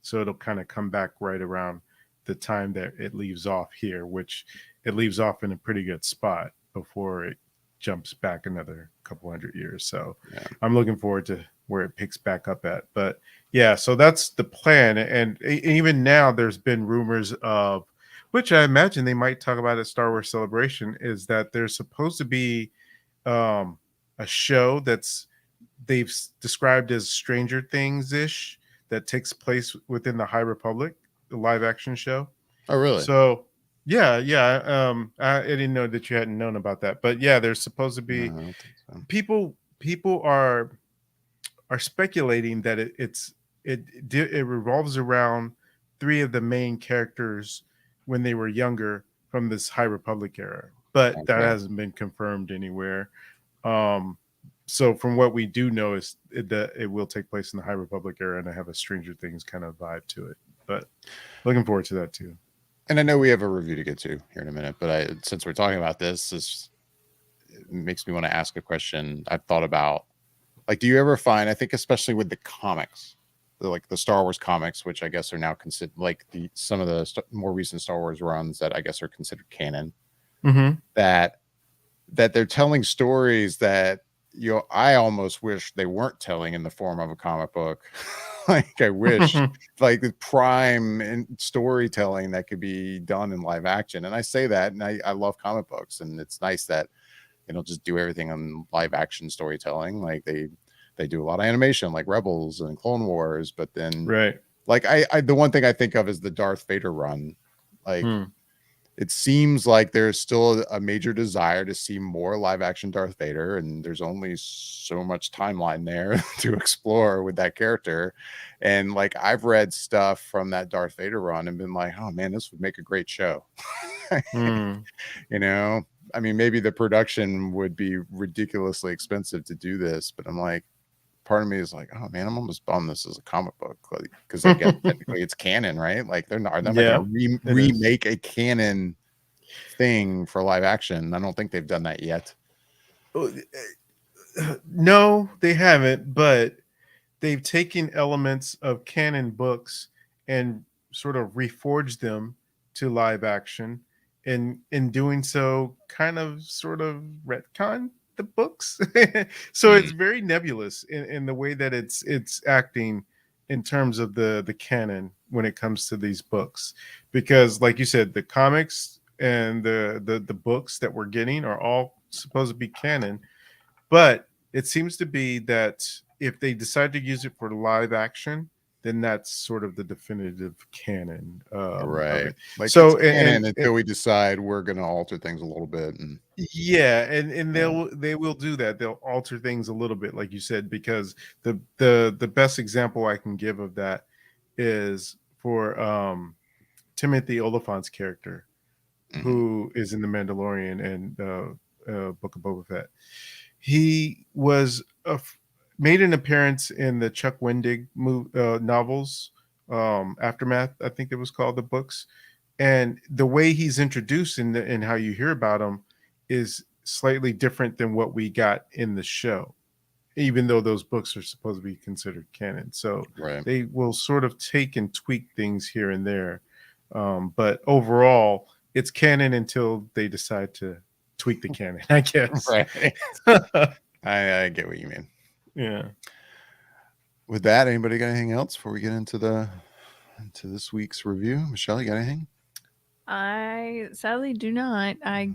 So it'll kind of come back right around the time that it leaves off here, which it leaves off in a pretty good spot before it jumps back another couple hundred years. So Yeah. I'm looking forward to where it picks back up at. But yeah, so that's the plan. And even now, there's been rumors of, which I imagine they might talk about at Star Wars Celebration, is that there's supposed to be um, a show that's they've described as Stranger Things ish that takes place within the High Republic, the live action show. Oh, really? So yeah. I didn't know that you hadn't known about that, but yeah, there's supposed to No, I be don't think so. people are speculating that it revolves around three of the main characters when they were younger from this High Republic era, but that Okay. hasn't been confirmed anywhere. Um, so from what we do know is that it will take place in the High Republic era and I have a Stranger Things kind of vibe to it. But looking forward to that too. And I know we have a review to get to here in a minute, but since we're talking about this, it makes me want to ask a question I've thought about. Like, do you ever find, I think especially with the comics, like the Star Wars comics, which I guess are now considered like some of the more recent Star Wars runs that I guess are considered canon, Mm-hmm. that they're telling stories that I almost wish they weren't telling in the form of a comic book. Like I wish like the prime in storytelling that could be done in live action. And I say that, and I love comic books, and it's nice that they don't just do everything on live action storytelling. Like they do a lot of animation like Rebels and Clone Wars, but then Right. like I the one thing I think of is the Darth Vader run. Like it seems like there's still a major desire to see more live action Darth Vader, and there's only so much timeline there to explore with that character. And like I've read stuff from that Darth Vader run and been like, oh man, this would make a great show. You know, I mean, maybe the production would be ridiculously expensive to do this, but I'm like, part of me is like, oh man, I'm almost bummed this is a comic book because I guess technically it's canon, right? Like they're not Yeah, going to it is. remake a canon thing for live action. I don't think they've done that yet. No, they haven't, but they've taken elements of canon books and sort of reforged them to live action, and in doing so kind of sort of retcon the books. So it's very nebulous in the way that it's acting in terms of the canon when it comes to these books, because like you said, the comics and the books that we're getting are all supposed to be canon, but it seems to be that if they decide to use it for live action, then that's sort of the definitive canon of Right. it. Like it's So canon until we decide we're going to alter things a little bit. And yeah, and yeah. they will do that. They'll alter things a little bit, like you said, because the best example I can give of that is for Timothy Oliphant's character, who is in The Mandalorian and Book of Boba Fett. He was made an appearance in the Chuck Wendig novels, Aftermath, I think it was called, the books. And the way he's introduced and how you hear about him is slightly different than what we got in the show, even though those books are supposed to be considered canon. So Right. they will sort of take and tweak things here and there. But overall, it's canon until they decide to tweak the canon, I guess. Right. I get what you mean. Yeah. With that, anybody got anything else before we get into this week's review? Michelle, you got anything? I sadly do not. I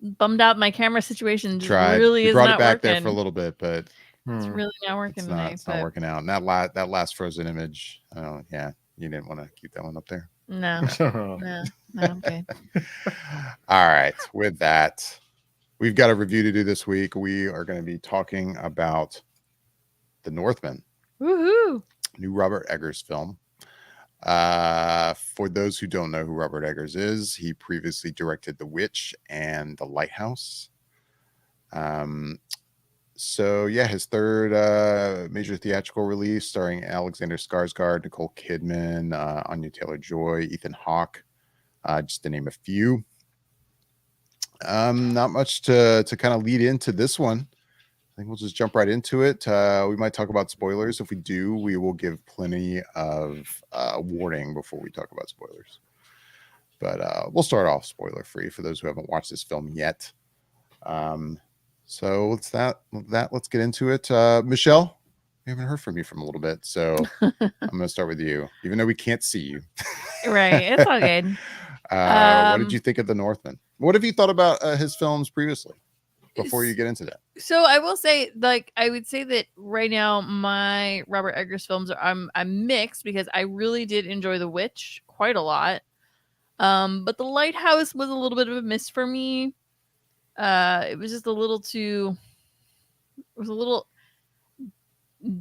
bummed out. My camera situation just Tried. really We is brought not it back working. there for a little bit, but It's really not working tonight. it's not working out. And that last frozen image, oh yeah, you didn't want to keep that one up there. No, no, okay. All right. With that, we've got a review to do this week. We are going to be talking about The Northman. Woohoo! New Robert Eggers film. For those who don't know who Robert Eggers is, he previously directed The Witch and The Lighthouse. So yeah, his third major theatrical release, starring Alexander Skarsgård, Nicole Kidman, Anya Taylor-Joy, Ethan Hawke, just to name a few. Not much to kind of lead into this one. I think we'll just jump right into it. We might talk about spoilers. If we do, we will give plenty of warning before we talk about spoilers. But we'll start off spoiler free for those who haven't watched this film yet. So let's get into it. Michelle, we haven't heard from you from a little bit, so I'm going to start with you, even though we can't see you. Right, it's all good. What did you think of The Northman? What have you thought about his films previously? Before you get into that, so I will say, like, I would say that right now my Robert Eggers films are I'm mixed, because I really did enjoy The Witch quite a lot. But The Lighthouse was a little bit of a miss for me. It was just a little too. It was a little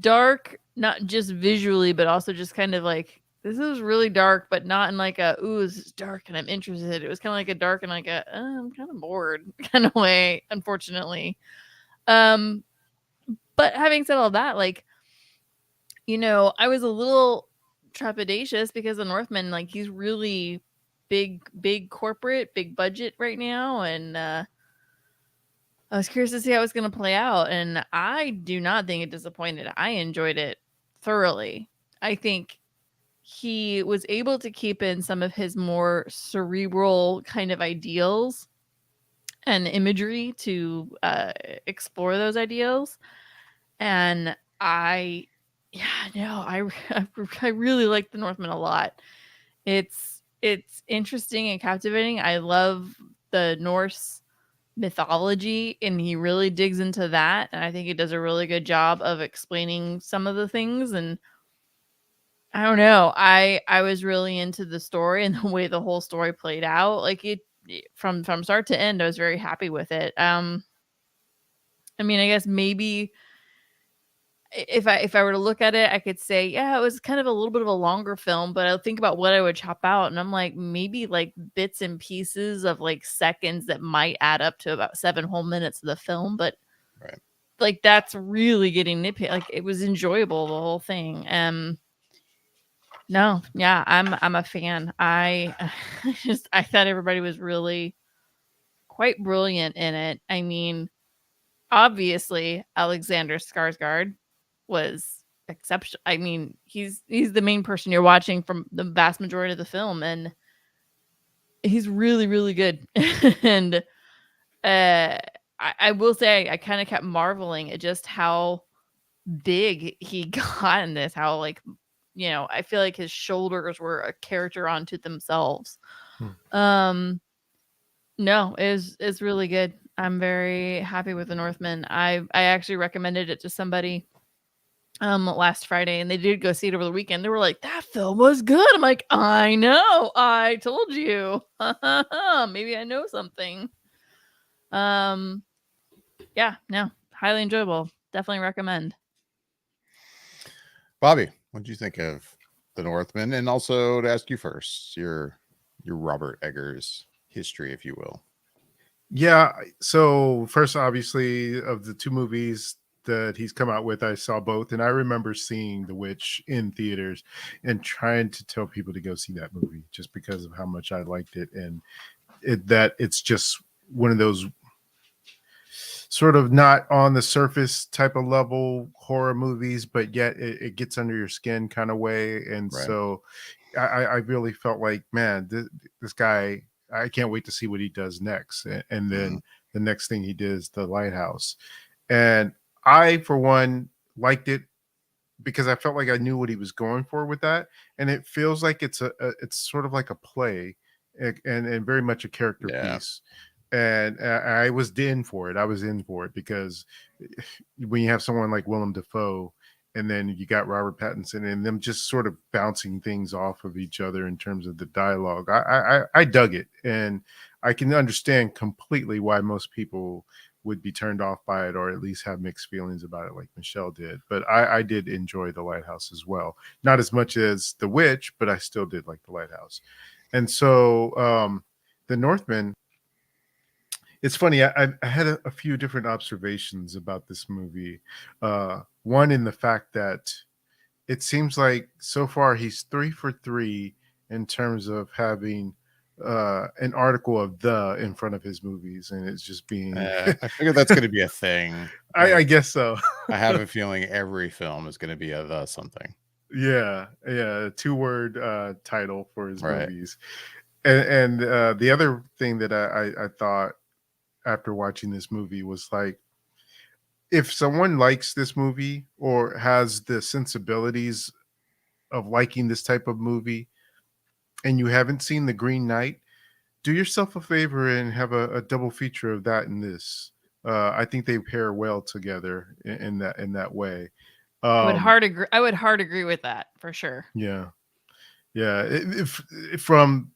dark, not just visually, but also just kind of like, this is really dark, but not in like a, ooh, this is dark and I'm interested. It was kind of like a dark and like a, I'm kind of bored kind of way, unfortunately. But having said all that, like, I was a little trepidatious because the Northman, like, he's really big corporate, big budget right now. And I was curious to see how it was going to play out. And I do not think it disappointed. I enjoyed it thoroughly. I think he was able to keep in some of his more cerebral kind of ideals and imagery to explore those ideals. And I really like The Northman a lot. It's interesting and captivating. I love the Norse mythology, and he really digs into that. And I think he does a really good job of explaining some of the things. And I don't know. I was really into the story and the way the whole story played out. Like, it from start to end, I was very happy with it. I mean, I guess maybe if I were to look at it, I could say, yeah, it was kind of a little bit of a longer film, but I think about what I would chop out, and I'm like, maybe like bits and pieces of like seconds that might add up to about 7 whole minutes of the film. But right? like, that's really getting nitpicky. Like, it was enjoyable, the whole thing. No, yeah, I'm a fan. I I thought everybody was really quite brilliant in it. I mean, obviously Alexander Skarsgård was exceptional. I mean, he's the main person you're watching from the vast majority of the film, and he's really, really good. And I will say, I kind of kept marveling at just how big he got in this. How, like, I feel like his shoulders were a character onto themselves. No, it's really good. I'm very happy with The Northman. I actually recommended it to somebody last Friday, and they did go see it over the weekend. They were like, that film was good. I'm like, I know, I told you. Maybe I know something. Yeah, no, highly enjoyable. Definitely recommend. Bobby, what did you think of The Northman? And also, to ask you first, your Robert Eggers history, if you will. Yeah. So first, obviously, of the 2 movies that he's come out with, I saw both, and I remember seeing The Witch in theaters and trying to tell people to go see that movie just because of how much I liked it, and it's just one of those sort of not on the surface type of level horror movies, but yet it gets under your skin kind of way. And Right. so I really felt like, man, this guy, I can't wait to see what he does next. And then the next thing he did is The Lighthouse. And I, for one, liked it because I felt like I knew what he was going for with that. And it feels like it's sort of like a play, and very much a character piece. And I was in for it. I was in for it because when you have someone like Willem Dafoe, and then you got Robert Pattinson, and them just sort of bouncing things off of each other in terms of the dialogue, I dug it, and I can understand completely why most people would be turned off by it, or at least have mixed feelings about it, like Michelle did. But I did enjoy The Lighthouse as well, not as much as The Witch, but I still did like The Lighthouse. And so The Northman, It's funny. I had a few different observations about this movie. One in the fact that it seems like so far he's 3 for 3 in terms of having an article of "the" in front of his movies, and it's just being. I figure that's going to be a thing. I guess so. I have a feeling every film is going to be a the something. Yeah, 2-word title for his Right. movies. And the other thing that I thought after watching this movie was like, if someone likes this movie or has the sensibilities of liking this type of movie and you haven't seen The Green Knight, do yourself a favor and have a double feature of that and this. I think they pair well together in that way. I would hard agree with that for sure. Yeah. If from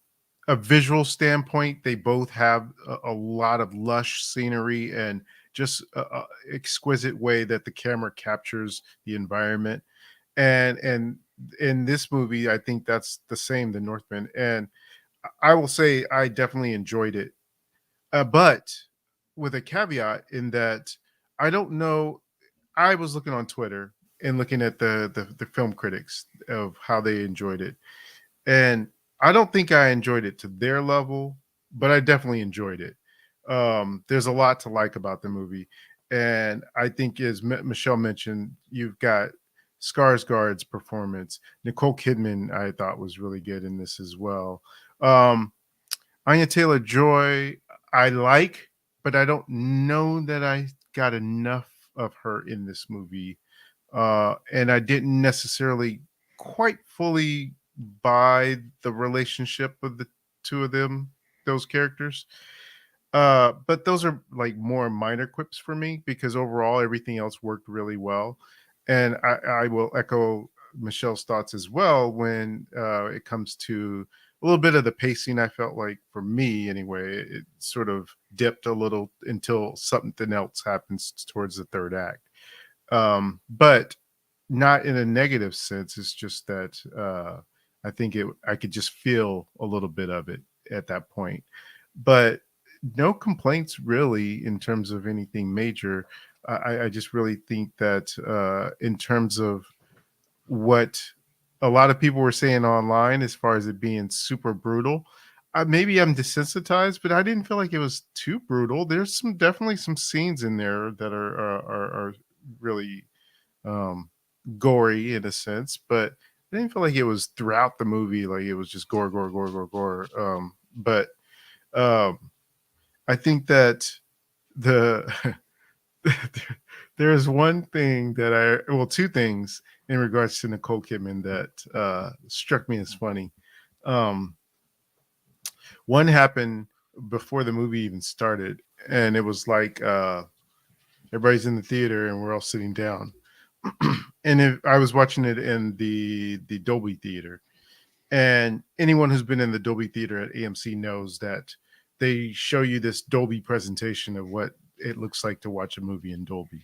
a visual standpoint, they both have a lot of lush scenery and just a exquisite way that the camera captures the environment. And in this movie, I think that's the same, The Northman. And I will say I definitely enjoyed it, but with a caveat in that I don't know. I was looking on Twitter and looking at the film critics of how they enjoyed it, and I don't think I enjoyed it to their level, but I definitely enjoyed it. There's a lot to like about the movie, and I think, as Michelle mentioned, you've got Skarsgård's performance. Nicole Kidman, I thought, was really good in this as well. Um, Anya Taylor-Joy, I like, but I don't know that I got enough of her in this movie, and I didn't necessarily quite fully buy the relationship of the two of them, those characters. But those are like more minor quips for me because overall everything else worked really well. And I will echo Michelle's thoughts as well when it comes to a little bit of the pacing. I felt like, for me anyway, it sort of dipped a little until something else happens towards the third act. But not in a negative sense. It's just that I think I could just feel a little bit of it at that point. But no complaints really in terms of anything major. I just really think that in terms of what a lot of people were saying online, as far as it being super brutal, maybe I'm desensitized, but I didn't feel like it was too brutal. There's definitely some scenes in there that are really gory in a sense, but I didn't feel like it was throughout the movie like it was just gore, gore, gore, gore, gore. But I think that the there's one thing two things in regards to Nicole Kidman that struck me as funny. One happened before the movie even started, and it was like everybody's in the theater and we're all sitting down. And I was watching it in the Dolby Theater, and anyone who's been in the Dolby Theater at AMC knows that they show you this Dolby presentation of what it looks like to watch a movie in Dolby.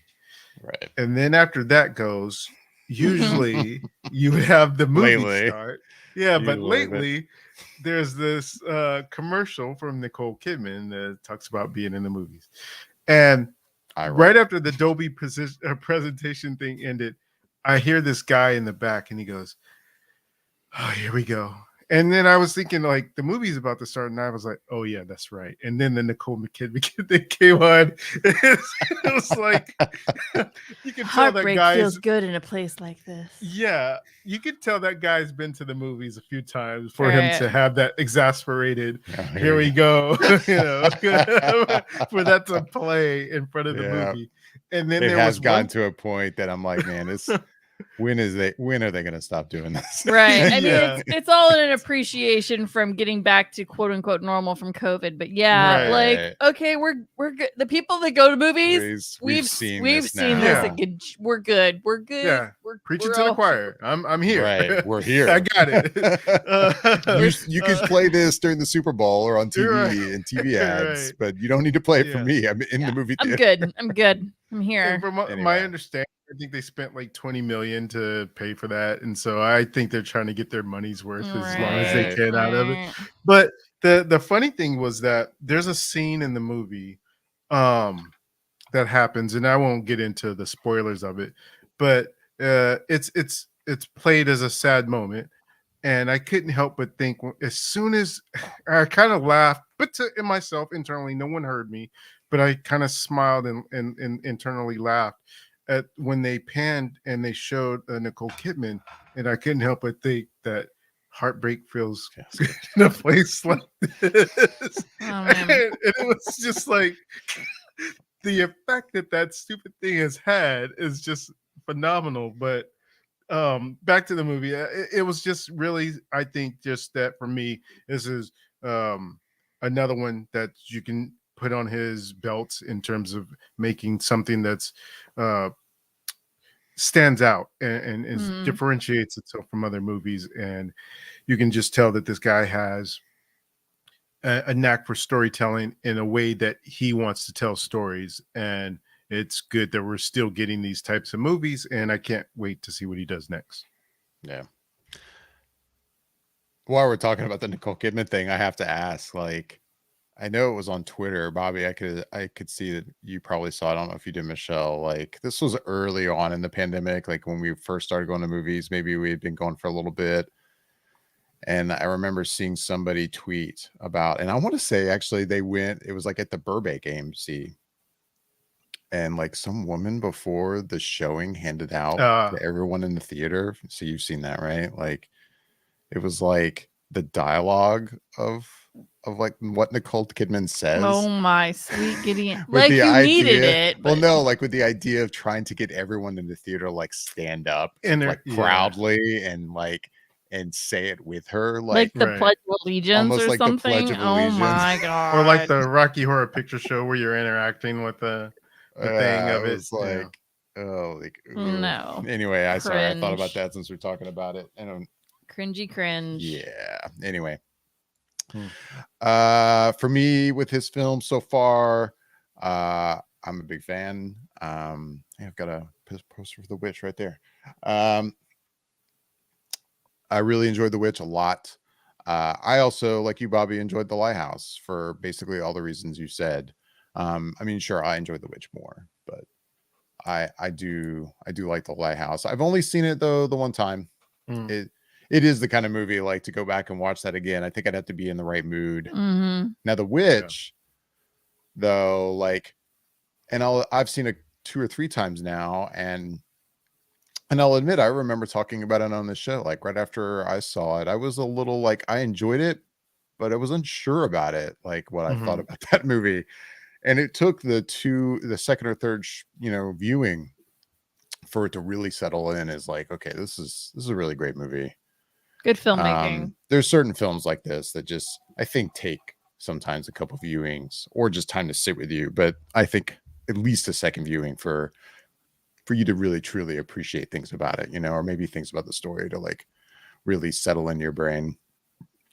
Right. And then after that goes, usually you would have the movie start. Yeah, but lately there's this commercial from Nicole Kidman that talks about being in the movies. And right after the Dolby presentation thing ended, I hear this guy in the back and he goes, "Oh, here we go." And then I was thinking, like, the movie's about to start, and I was like, "Oh yeah, that's right." And then the Nicole Kidman thing came on. It was like you can tell that guy feels good in a place like this. Yeah, you could tell that guy's been to the movies a few times for him to have that exasperated. Here we go, for that to play in front of the movie. And then it has gotten to a point that I'm like, man, when are they going to stop doing this? Right. I mean, it's all in an appreciation from getting back to quote unquote normal from COVID. But like, okay, we're good. The people that go to movies, we've seen this. We're good. We're good. Yeah. Preaching to the choir. I'm here. Right. We're here. I got it. You could play this during the Super Bowl or on TV and TV ads, but you don't need to play it for me. I'm in the movie theater. I'm good. I'm here. And from my understanding, I think they spent like $20 million to pay for that, and so I think they're trying to get their money's worth as long as they can out of it. But the funny thing was that there's a scene in the movie that happens, and I won't get into the spoilers of it, but it's played as a sad moment, and I couldn't help but think as soon as I kind of laughed, but in myself internally, no one heard me, but I kind of smiled and internally laughed at when they panned and they showed Nicole Kidman, and I couldn't help but think that heartbreak feels good in a place like this. And it was just like the effect that that stupid thing has had is just phenomenal. But back to the movie, it was just really, I think, just that for me, this is another one that you can put on his belt in terms of making something that's stands out and differentiates itself from other movies. And you can just tell that this guy has a knack for storytelling in a way that he wants to tell stories. And it's good that we're still getting these types of movies, and I can't wait to see what he does next. Yeah. While we're talking about the Nicole Kidman thing, I have to ask, like, I know it was on Twitter, Bobby. I could see that you probably saw it. I don't know if you did, Michelle. Like, this was early on in the pandemic, like when we first started going to movies. Maybe we had been going for a little bit. And I remember seeing somebody tweet about, and I want to say actually they went, it was like at the Burbank AMC. And like some woman before the showing handed out to everyone in the theater. So you've seen that, right? Like it was like the dialogue of like what Nicole Kidman says. Oh my sweet Gideon. With Like the you idea, needed it. Well, But no, like with the idea of trying to get everyone in the theater like stand up And like proudly and like and say it with her, like the Right. Pledge of Allegiance almost or like the Pledge something. of Oh Allegiance. my god. or like the Rocky Horror Picture Show where you're interacting with the thing of it. was like, oh, like No. Anyway, sorry, I thought about Cringe. that since we're talking about it. I don't. Cringy cringe. Yeah. Anyway, for me with his film so far, I'm a big fan. I've got a poster for The Witch right there. I really enjoyed The Witch a lot. I also, like you, Bobby, enjoyed The Lighthouse for basically all the reasons you said. I mean, sure, I enjoyed The Witch more, but I do like The Lighthouse. I've only seen it though the one time. It is the kind of movie like to go back and watch that again. I think I'd have to be in the right mood. Now The Witch, though, like, and I've seen it 2 or 3 times now, and I'll admit I remember talking about it on the show. Like right after I saw it, I was a little like I enjoyed it, but I was unsure about it, like what I thought about that movie. And it took the second or third, viewing for it to really settle in. Is like, okay, this is a really great movie. Good filmmaking. There's certain films like this that just I think take sometimes a couple viewings or just time to sit with you, but I think at least a second viewing for you to really truly appreciate things about it, or maybe things about the story to like really settle in your brain.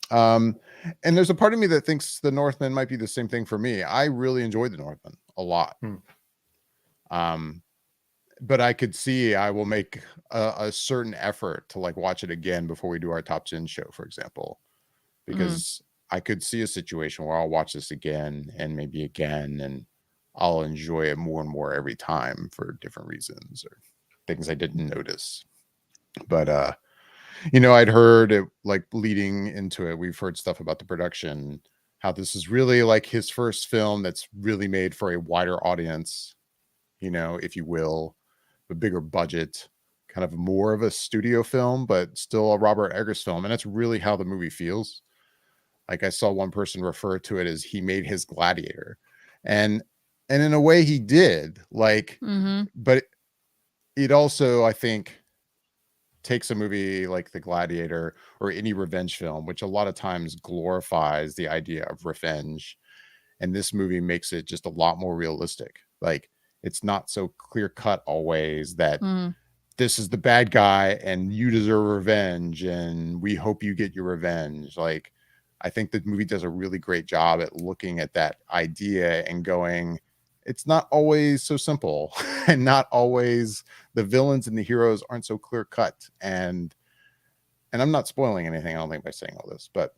And there's a part of me that thinks The Northman might be the same thing for me. I really enjoyed The Northman a lot. But I could see I will make a certain effort to like watch it again before we do our top 10 show, for example, because I could see a situation where I'll watch this again and maybe again, and I'll enjoy it more and more every time for different reasons or things I didn't notice. But, I'd heard it like leading into it. We've heard stuff about the production, how this is really like his first film that's really made for a wider audience, if you will, a bigger budget, kind of more of a studio film, but still a Robert Eggers film. And that's really how the movie feels. Like I saw one person refer to it as he made his Gladiator. And in a way he did, like, but it also, I think, takes a movie like The Gladiator or any revenge film, which a lot of times glorifies the idea of revenge. And this movie makes it just a lot more realistic. Like it's not so clear cut always that this is the bad guy and you deserve revenge and we hope you get your revenge. Like, I think the movie does a really great job at looking at that idea and going, it's not always so simple and not always the villains and the heroes aren't so clear cut. And I'm not spoiling anything, I don't think, by saying all this, but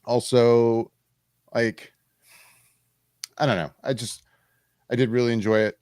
also like, I don't know. I did really enjoy it.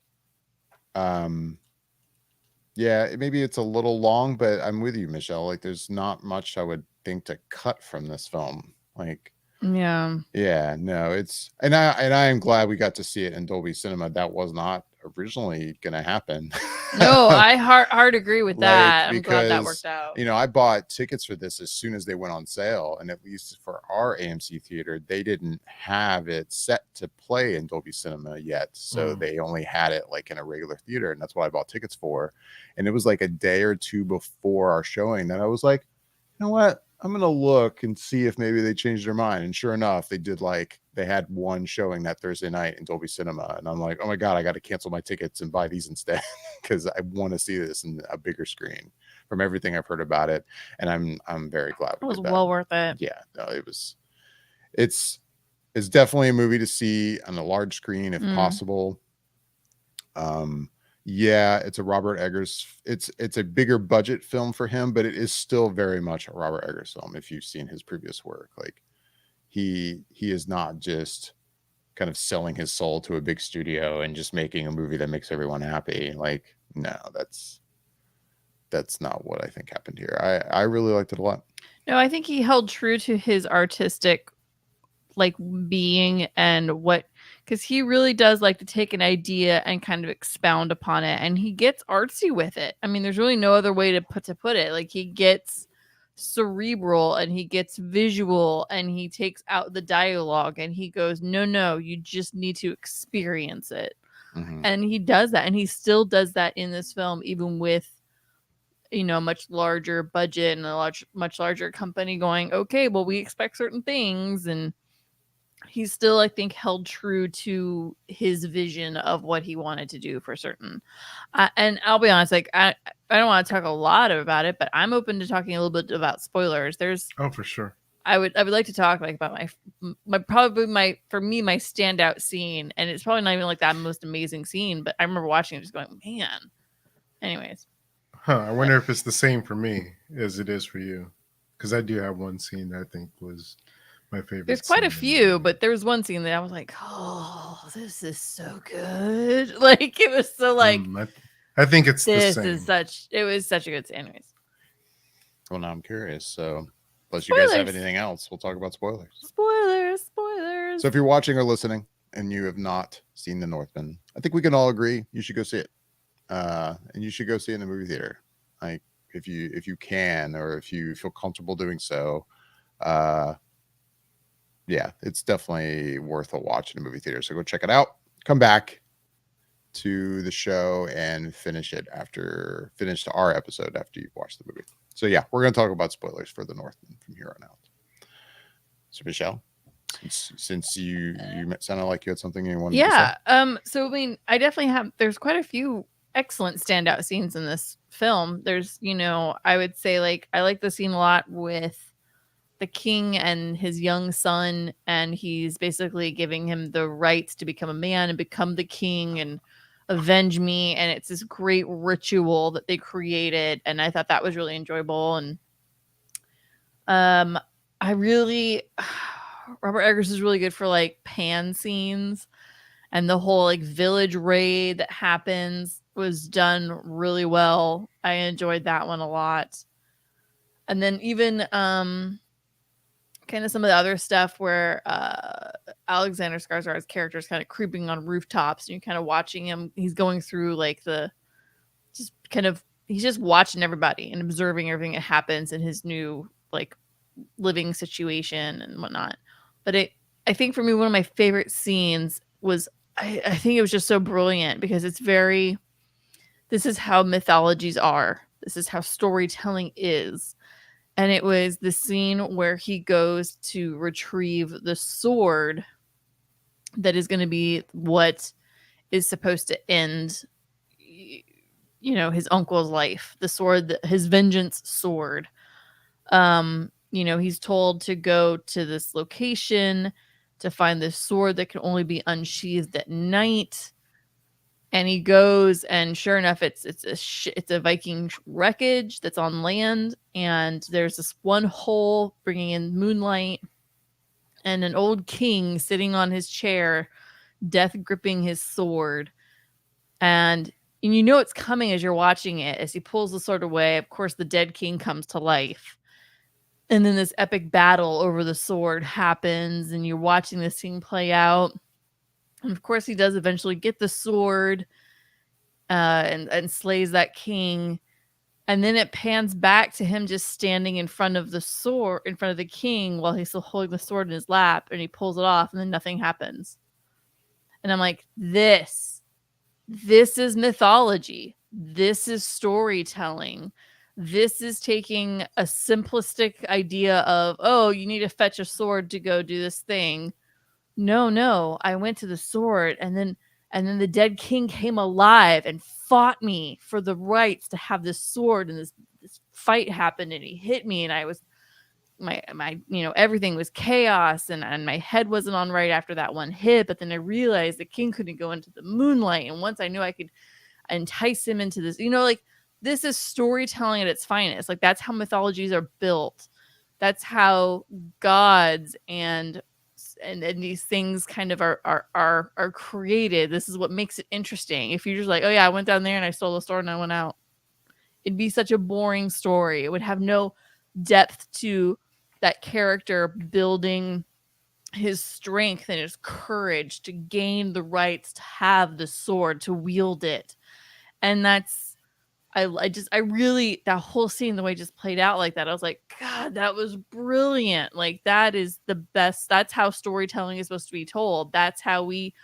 Yeah, maybe it's a little long, but I'm with you, Michelle. Like, there's not much I would think to cut from this film. Like, Yeah. yeah, no, I am glad we got to see it in Dolby Cinema. That was not originally going to happen. No, I hard agree with that. I'm glad that worked Because, out. I bought tickets for this as soon as they went on sale, and at least for our AMC theater, they didn't have it set to play in Dolby Cinema yet. So they only had it like in a regular theater, and that's what I bought tickets for. And it was like a day or two before our showing that I was like, you know what? I'm going to look and see if maybe they changed their mind. And sure enough, they had one showing that Thursday night in Dolby Cinema. And I'm like, oh my God, I got to cancel my tickets and buy these instead because I want to see this in a bigger screen from everything I've heard about it. And I'm very glad It was did that. well worth it. Yeah, no, it's definitely a movie to see on a large screen if possible. Yeah, it's a Robert Eggers. It's a bigger budget film for him, but it is still very much a Robert Eggers film. If you've seen his previous work, like he is not just kind of selling his soul to a big studio and just making a movie that makes everyone happy. Like, no, that's not what I think happened here. I really liked it a lot. No, I think he held true to his artistic like being and because he really does like to take an idea and kind of expound upon it, and he gets artsy with it. I mean, there's really no other way to put it. Like, he gets cerebral and he gets visual and he takes out the dialogue and he goes, no, you just need to experience it. And he does that, and he still does that in this film, even with much larger budget and much larger company going, okay, well, we expect certain things, and he's still, I think, held true to his vision of what he wanted to do for certain. And I'll be honest, like, I don't want to talk a lot about it, but I'm open to talking a little bit about spoilers. For sure. I would like to talk like about my standout scene, and it's probably not even like that most amazing scene, but I remember watching it just going, man. Anyways. I wonder if it's the same for me as it is for you, because I do have one scene that I think was my favorite. There's quite a few, but there was one scene that I was like, oh, this is so good. Like, it was so like, I think it's this the same. it was such a good scene. Anyways. Well, now I'm curious. So unless you guys have anything else, we'll talk about spoilers. Spoilers. So if you're watching or listening and you have not seen The Northman, I think we can all agree you should go see it. And you should go see it in the movie theater. Like, if you can, or if you feel comfortable doing so. Yeah, it's definitely worth a watch in a movie theater. So go check it out. Come back to the show and finish our episode after you've watched the movie. So yeah, we're going to talk about spoilers for The Northman from here on out. So Michelle, since you sounded like you had something you wanted to say. So I mean, I definitely there's quite a few excellent standout scenes in this film. There's, I would say, like, I like the scene a lot with the king and his young son, and he's basically giving him the rights to become a man and become the king and avenge me, and it's this great ritual that they created, and I thought that was really enjoyable. And I really Robert Eggers is really good for like pan scenes, and the whole like village raid that happens was done really well. I enjoyed that one a lot. And then even kind of some of the other stuff where Alexander Skarsgård's character is kind of creeping on rooftops, and you're kind of watching him. He's going through like he's just watching everybody and observing everything that happens in his new like living situation and whatnot. But I think for me, one of my favorite scenes was, I think it was just so brilliant because this is how mythologies are. This is how storytelling is. And it was the scene where he goes to retrieve the sword that is going to be what is supposed to end, his uncle's life. The sword, his vengeance sword. He's told to go to this location to find this sword that can only be unsheathed at night. And he goes, and sure enough, it's a Viking wreckage that's on land, and there's this one hole bringing in moonlight, and an old king sitting on his chair, death gripping his sword. And you know it's coming as you're watching it. As he pulls the sword away, of course, the dead king comes to life. And then this epic battle over the sword happens, and you're watching this scene play out. And of course, he does eventually get the sword and slays that king. And then it pans back to him just standing in front of the sword, in front of the king, while he's still holding the sword in his lap, and he pulls it off, and then nothing happens. And I'm like, this is mythology. This is storytelling. This is taking a simplistic idea of, oh, you need to fetch a sword to go do this thing. No, I went to the sword, and then the dead king came alive and fought me for the rights to have this sword, and this fight happened, and he hit me, and I was my everything was chaos, and my head wasn't on right after that one hit. But then I realized the king couldn't go into the moonlight, and once I knew I could entice him into this, like, this is storytelling at its finest. Like, that's how mythologies are built. That's how gods and these things kind of are created. This is what makes it interesting. If you're just like, oh yeah, I went down there and I stole the sword and I went out, it'd be such a boring story. It would have no depth to that character building his strength and his courage to gain the rights to have the sword, to wield it. And that's, I really, that whole scene, the way it just played out like that, I was like, God, that was brilliant. Like, that is the best. That's how storytelling is supposed to be told. That's how we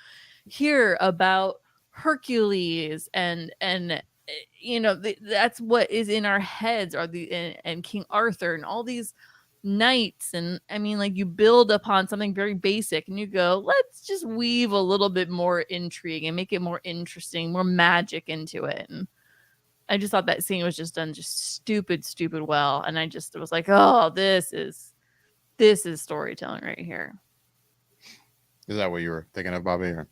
hear about Hercules and that's what is in our heads, are and King Arthur and all these knights. And I mean, like, you build upon something very basic and you go, let's just weave a little bit more intrigue and make it more interesting, more magic into it. And I just thought that scene was just done just stupid well. And I just was like, oh, this is storytelling right here. Is that what you were thinking of, Bobby? Or?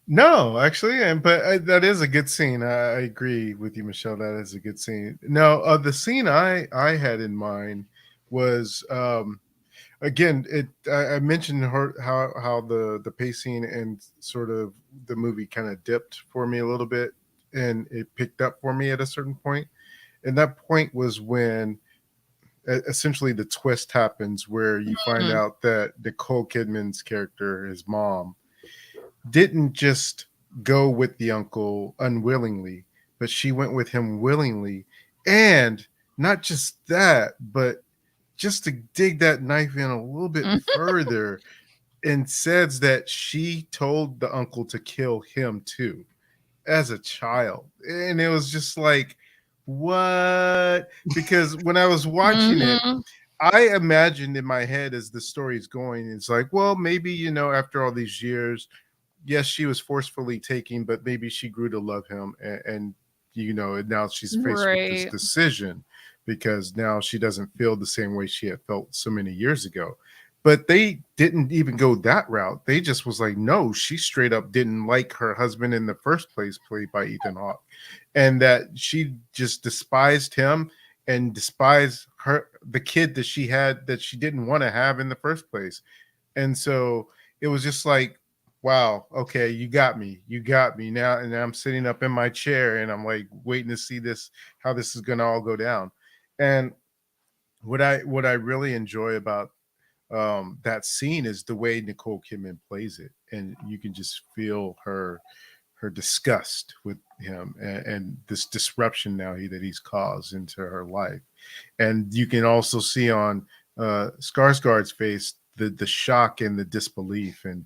No, actually, but that is a good scene. I agree with you, Michelle. That is a good scene. No, the scene I had in mind was again, I mentioned how the pacing and sort of the movie kind of dipped for me a little bit, and it picked up for me at a certain point. And that point was when essentially the twist happens, where you find out that Nicole Kidman's character, his mom, didn't just go with the uncle unwillingly, but she went with him willingly. And not just that, but just to dig that knife in a little bit further, and says that she told the uncle to kill him too as a child. And it was just like, what? Because when I was watching it, I imagined in my head, as the story's going, it's like, well, maybe, after all these years, yes, she was forcefully taken, but maybe she grew to love him, and now she's faced with this decision, because now she doesn't feel the same way she had felt so many years ago. But they didn't even go that route. They just was like, no, she straight up didn't like her husband in the first place, played by Ethan Hawke, and that she just despised him and despised the kid that she had, that she didn't want to have in the first place. And so it was just like, wow, okay, you got me now. And I'm sitting up in my chair and I'm like waiting to see how this is going to all go down. And what I really enjoy about that scene is the way Nicole Kidman plays it, and you can just feel her disgust with him, and this disruption now that he's caused into her life. And you can also see on Skarsgård's face the shock and the disbelief, and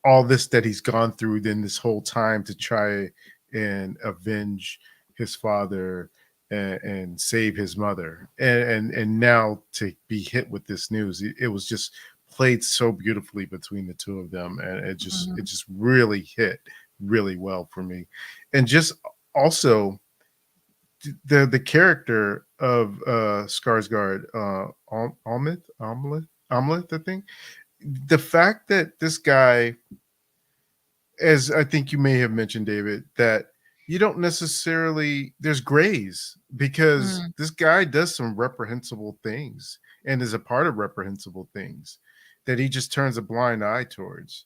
all this that he's gone through then this whole time to try and avenge his father and save his mother, and now to be hit with this news. It was just played so beautifully between the two of them, and it just really hit really well for me. And just also the character of Skarsgård, Omelette, I think. The fact that this guy, as I think you may have mentioned, David, that you don't necessarily, there's grays, because this guy does some reprehensible things and is a part of reprehensible things that he just turns a blind eye towards.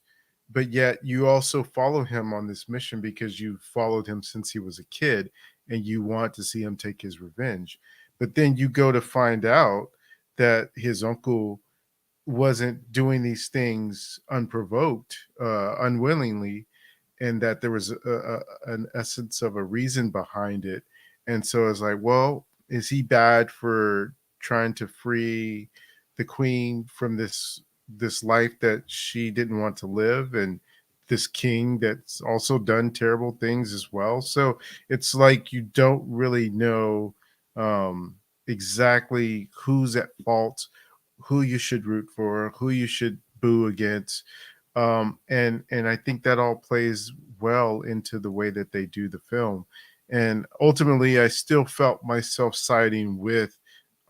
but yet you also follow him on this mission because you followed him since he was a kid and you want to see him take his revenge. But then you go to find out that his uncle wasn't doing these things unprovoked, unwillingly, and that there was an essence of a reason behind it. And so it's like, well, is he bad for trying to free the queen from this life that she didn't want to live, and this king that's also done terrible things as well? So it's like you don't really know exactly who's at fault, who you should root for, who you should boo against. And I think that all plays well into the way that they do the film. And ultimately, I still felt myself siding with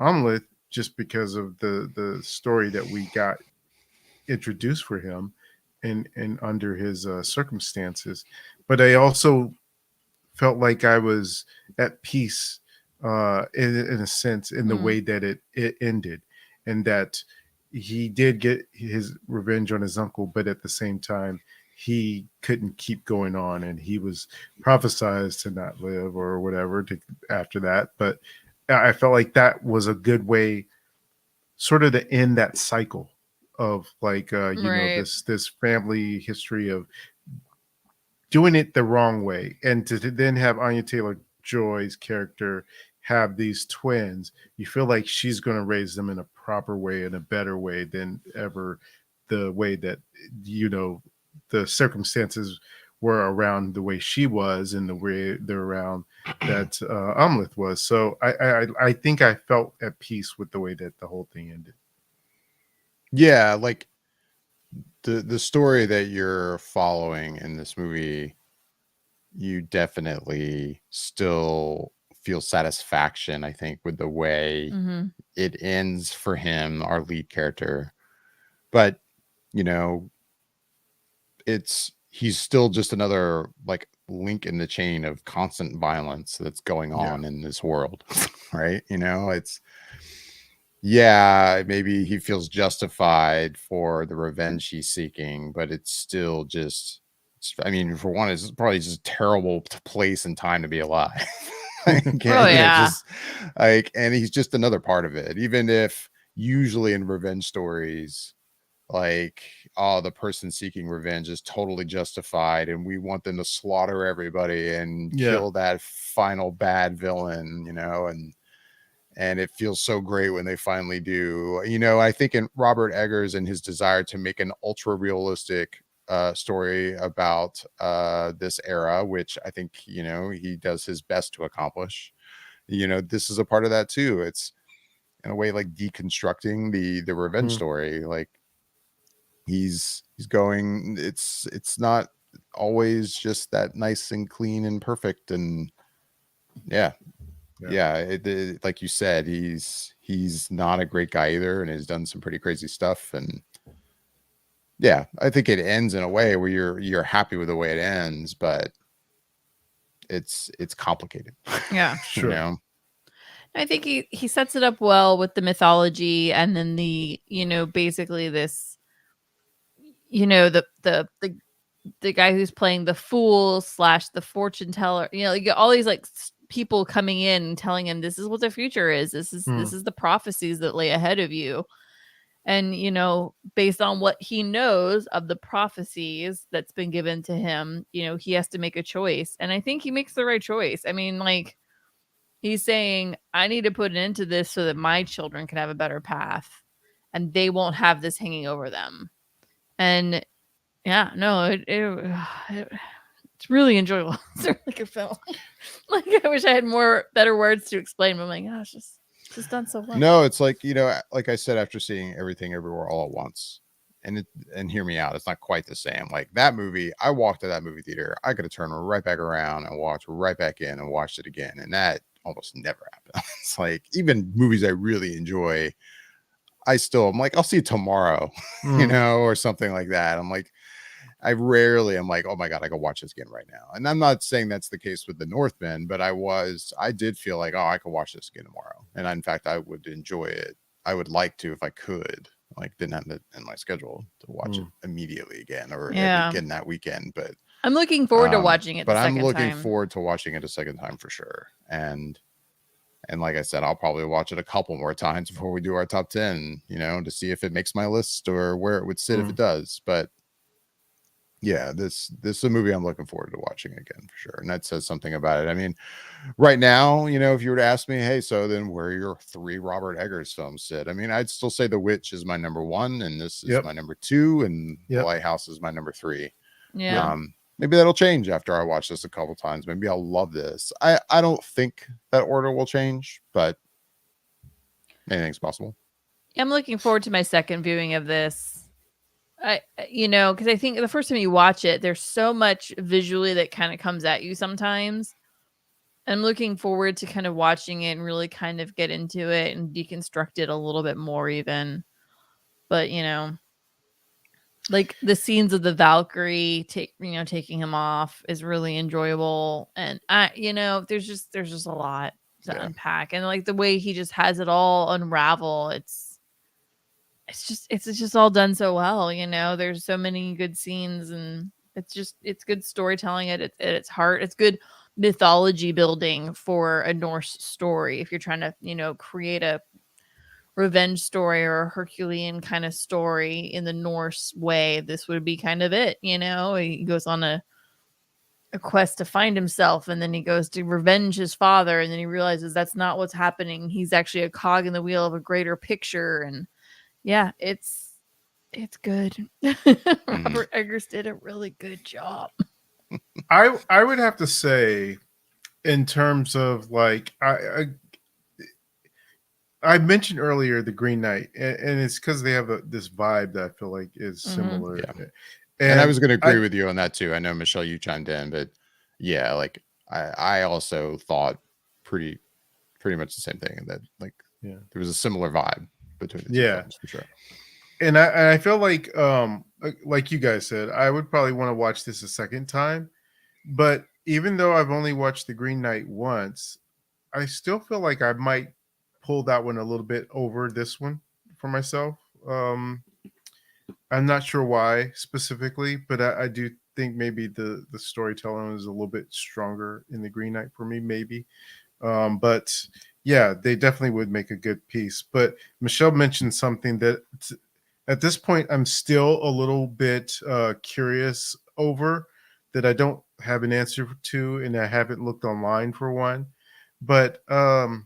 Amleth just because of the story that we got introduced for him and under his circumstances. But I also felt like I was at peace, in a sense, in the way that it ended, and that he did get his revenge on his uncle, but at the same time, he couldn't keep going on, and he was prophesized to not live or whatever after that. But I felt like that was a good way, sort of, to end that cycle of like, Right. this family history of doing it the wrong way, and to then have Anya Taylor-Joy's character have these twins. You feel like she's going to raise them in a proper way, in a better way than ever the way that, the circumstances were around the way she was and the way they're around that Amleth was. So I think I felt at peace with the way that the whole thing ended. Yeah, like the story that you're following in this movie, you definitely still feel satisfaction, I think, with the way it ends for him, our lead character. But, you know, he's still just another like link in the chain of constant violence that's going on in this world. Right? Yeah, maybe he feels justified for the revenge he's seeking, but it's still just, I mean, for one, it's probably just a terrible place and time to be alive. Oh yeah. Just like, and he's just another part of it. Even if usually in revenge stories, like, oh, the person seeking revenge is totally justified, and we want them to slaughter everybody and kill that final bad villain, and it feels so great when they finally do. I think in Robert Eggers and his desire to make an ultra realistic story about this era, which I think he does his best to accomplish. This is a part of that too. It's in a way like deconstructing the revenge story. Like he's going. It's not always just that nice and clean and perfect. And yeah, like you said, he's not a great guy either, and has done some pretty crazy stuff. And yeah, I think it ends in a way where you're happy with the way it ends, but it's complicated. Yeah. Sure. I think he sets it up well with the mythology, and then the basically this the guy who's playing the fool / the fortune teller, you get all these like people coming in and telling him this is what the future is, this is the prophecies that lay ahead of you. And based on what he knows of the prophecies that's been given to him, he has to make a choice, and I think he makes the right choice. I mean, like, he's saying, I need to put an end to this so that my children can have a better path and they won't have this hanging over them. And yeah, no, it's really enjoyable. It's a really good film. Like, I wish I had better words to explain, but I'm like, oh, it's just done so well. No, it's like, like I said, after seeing Everything Everywhere All at Once, and hear me out, it's not quite the same. Like that movie, I walked to that movie theater, I could have turned right back around and walked right back in and watched it again, and that almost never happens. It's like, even movies I really enjoy, I'm like, I'll see it tomorrow, or something like that. I'm like, I'm like, oh my God, I can watch this again right now. And I'm not saying that's the case with the Northman, but I did feel like, oh, I could watch this again tomorrow. And in fact, I would enjoy it. I would like to, if I could. like didn't have it in my schedule to watch it immediately again, or Yeah. again that weekend. But I'm looking forward to watching it. But the I'm second looking time. forward to watching it a second time for sure. And like I said, I'll probably watch it a couple more times before we do our top 10, you know, to see if it makes my list or where it would sit if it does. But yeah, this is a movie I'm looking forward to watching again for sure. And that says something about it. I mean, right now, you know, if you were to ask me, hey, so then where your 3 Robert Eggers films sit? I mean, I'd still say The Witch is my number 1, and this is my number 2, and The Lighthouse is my number 3. Yeah. Maybe that'll change after I watch this a couple times. Maybe I'll love this. I don't think that order will change, but anything's possible. I'm looking forward to my second viewing of this. Because I think the first time you watch it, there's so much visually that kind of comes at you sometimes. I'm looking forward to kind of watching it and really kind of get into it and deconstruct it a little bit more even. But, like the scenes of the Valkyrie taking him off is really enjoyable. And there's just a lot to unpack. And like the way he just has it all unravel, it's just all done so well. There's so many good scenes, and it's good storytelling at its heart. It's good mythology building for a Norse story. If you're trying to, create a revenge story or a Herculean kind of story in the Norse way, this would be kind of it. He goes on a quest to find himself, and then he goes to revenge his father, and then he realizes that's not what's happening. He's actually a cog in the wheel of a greater picture. And yeah, it's good. Robert Eggers did a really good job. I would have to say, in terms of like I mentioned earlier the Green Knight, and it's because they have this vibe that I feel like is similar. Yeah. And I was going to agree with you on that too. I know, Michelle, you chimed in, but yeah, like I also thought pretty much the same thing, that like there was a similar vibe between the two films for sure. And I feel like you guys said, I would probably want to watch this a second time. But even though I've only watched the Green Knight once, I still feel like I might pull that one a little bit over this one for myself. I'm not sure why specifically, but I do think maybe the storytelling is a little bit stronger in the Green Knight for me, maybe. But yeah, they definitely would make a good piece. But Michelle mentioned something that at this point I'm still a little bit curious over, that I don't have an answer to, and I haven't looked online for one. But the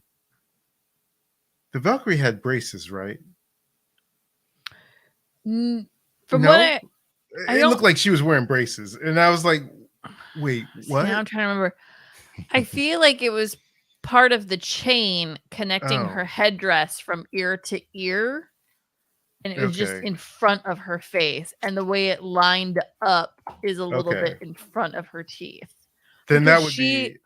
Valkyrie had braces, right? From what it looked like she was wearing braces, and I was like, wait, what? Now I'm trying to remember. I feel like it was part of the chain connecting her headdress from ear to ear, and it was just in front of her face, and the way it lined up is a little bit in front of her teeth. Then that would be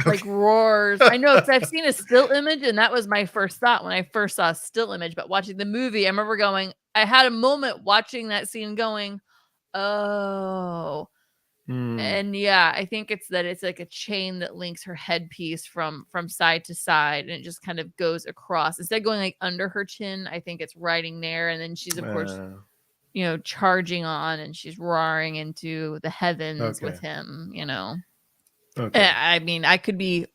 like roars. I know, because I've seen a still image, and that was my first thought when I first saw a still image. But watching the movie, I remember I had a moment watching that scene going, oh. And yeah, I think it's like a chain that links her headpiece from side to side, and it just kind of goes across. Instead of going like under her chin, I think it's riding there, and then she's of course charging on, and she's roaring into the heavens with him. I mean, I could be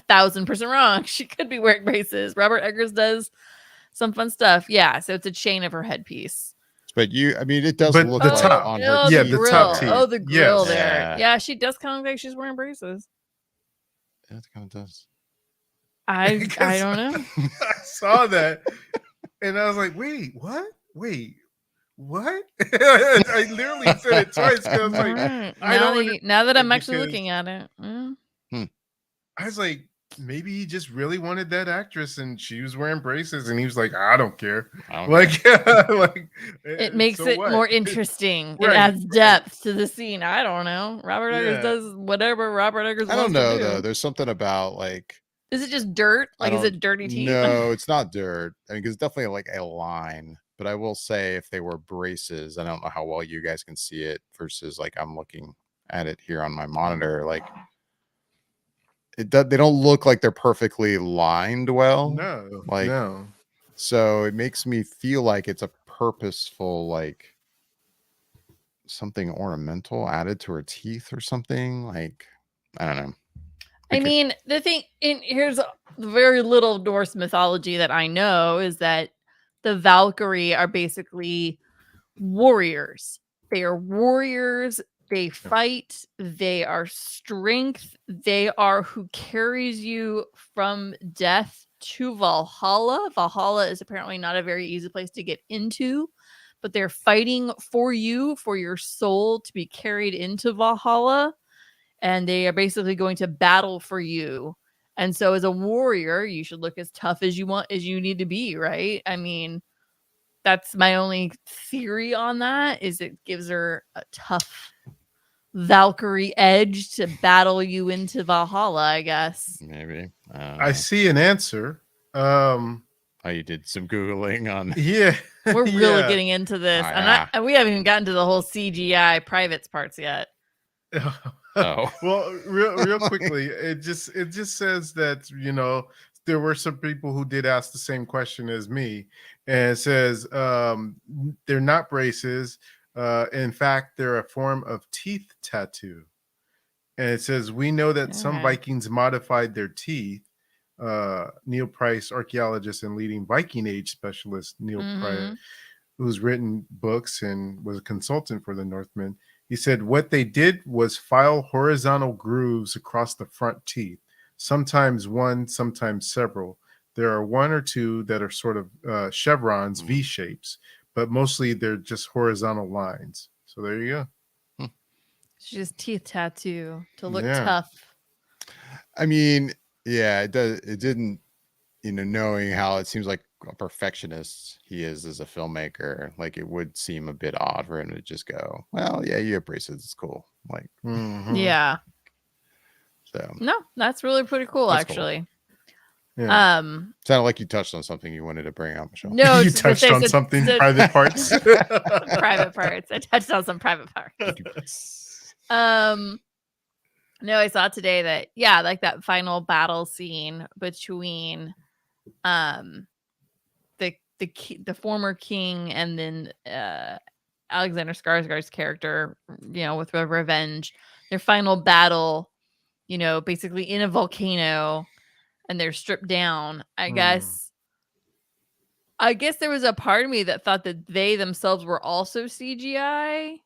1,000% wrong. She could be wearing braces. Robert Eggers does some fun stuff. Yeah, so it's a chain of her headpiece. But it does look the like top on her teeth. the top teeth. Oh, the grill there. Yeah, she does kind of look like she's wearing braces. Yeah, it kind of does. I don't know. I saw that, and I was like, wait, what? I literally said it twice, because I was like, now that I'm actually looking at it. I was like, maybe he just really wanted that actress, and she was wearing braces, and he was like, I don't care. It makes it more interesting. It adds depth to the scene. I don't know. Robert Eggers does whatever Robert Eggers wants to do. I don't know, though. There's something about like... Is it just dirt? Like, is it dirty teeth? No, it's not dirt. I mean, it's definitely like a line. But I will say, if they were braces, I don't know how well you guys can see it versus like I'm looking at it here on my monitor. Like, they don't look like they're perfectly lined well. No. So it makes me feel like it's a purposeful, like something ornamental added to her teeth or something. Like, I don't know. I mean, the thing, here's the very little Norse mythology that I know is that the Valkyrie are basically warriors. They are warriors. They fight. They are strength. They are who carries you from death to Valhalla. Valhalla is apparently not a very easy place to get into, but they're fighting for you, for your soul to be carried into Valhalla. And they are basically going to battle for you. And so as a warrior, you should look as tough as you need to be, right? I mean, that's my only theory on that, is it gives her a tough Valkyrie edge to battle you into Valhalla, I guess. Maybe. I see an answer. Oh, you did some Googling on. Yeah. We're really Yeah. getting into this. Yeah. And we haven't even gotten to the whole CGI privates parts yet. Oh. Well, real quickly, it just says that, you know, there were some people who did ask the same question as me, and it says they're not braces. In fact, they're a form of teeth tattoo. And it says, we know that some Okay. Vikings modified their teeth. Neil Price, archaeologist and leading Viking Age specialist, Neil Price, who's written books and was a consultant for the Northman. He said what they did was file horizontal grooves across the front teeth, sometimes one, sometimes several. There are one or two that are sort of chevrons, V shapes, but mostly they're just horizontal lines. So there you go. It's just teeth tattoo to look Yeah. tough. I mean, yeah, it does. It didn't, you know, knowing how it seems like a perfectionist he is as a filmmaker, like it would seem a bit odd for him to just go, well, yeah, you have braces, it's cool. Like, Yeah. so No, that's really pretty cool, That's cool. actually. Yeah. Sounded like you touched on something you wanted to bring out, Michelle. No, You it's just touched they on said- something, said- private parts. private parts. I touched on some private parts. No, I saw today that, yeah, like that final battle scene between the former king and then Alexander Skarsgård's character, you know, with revenge, their final battle, you know, basically in a volcano, and they're stripped down. I guess there was a part of me that thought that they themselves were also CGI.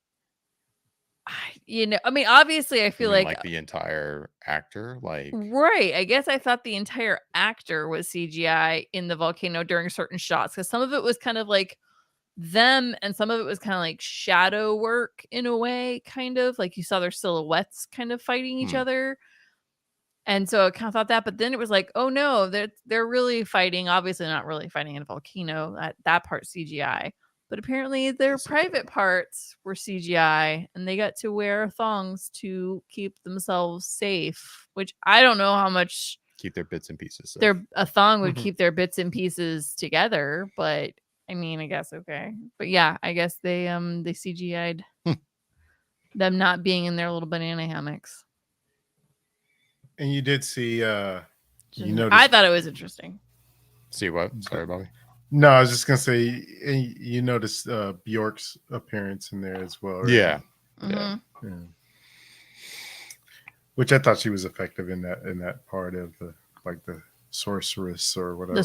You know, I mean, obviously, I You feel mean, like the entire actor, like, right. I guess I thought the entire actor was CGI in the volcano during certain shots, because some of it was kind of like them and some of it was kind of like shadow work in a way, kind of like you saw their silhouettes kind of fighting each other. And so I kind of thought that, but then it was like, oh no, they're really fighting. Obviously, not really fighting in a volcano. That part CGI, but apparently their private parts were CGI, and they got to wear thongs to keep themselves safe. Which I don't know how much keep their bits and pieces. a thong would keep their bits and pieces together, but I mean, I guess okay. But yeah, I guess they CGI'd them not being in their little banana hammocks. And you did see, you I noticed. thought it was interesting. See what? Sorry, Bobby. No, I was just gonna say, you noticed Bjork's appearance in there as well. Right? Yeah. Yeah. Which I thought she was effective in that part of the sorceress or whatever. The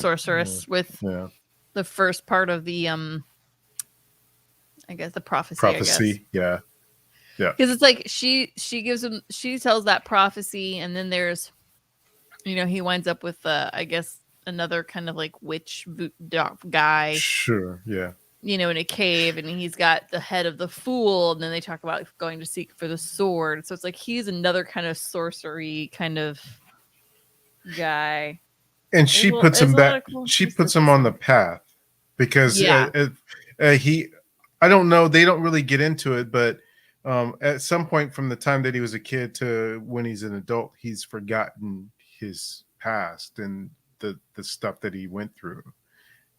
sorceress with the first part of the I guess the prophecy. Yeah. Because it's like she tells that prophecy, and then there's, you know, he winds up with I guess another kind of like witch guy. Sure. Yeah. You know, in a cave, and he's got the head of the fool, and then they talk about going to seek for the sword. So it's like he's another kind of sorcery kind of guy. And she puts him back. She puts him on the path because I don't know. They don't really get into it, but at some point from the time that he was a kid to when he's an adult, he's forgotten his past and the stuff that he went through.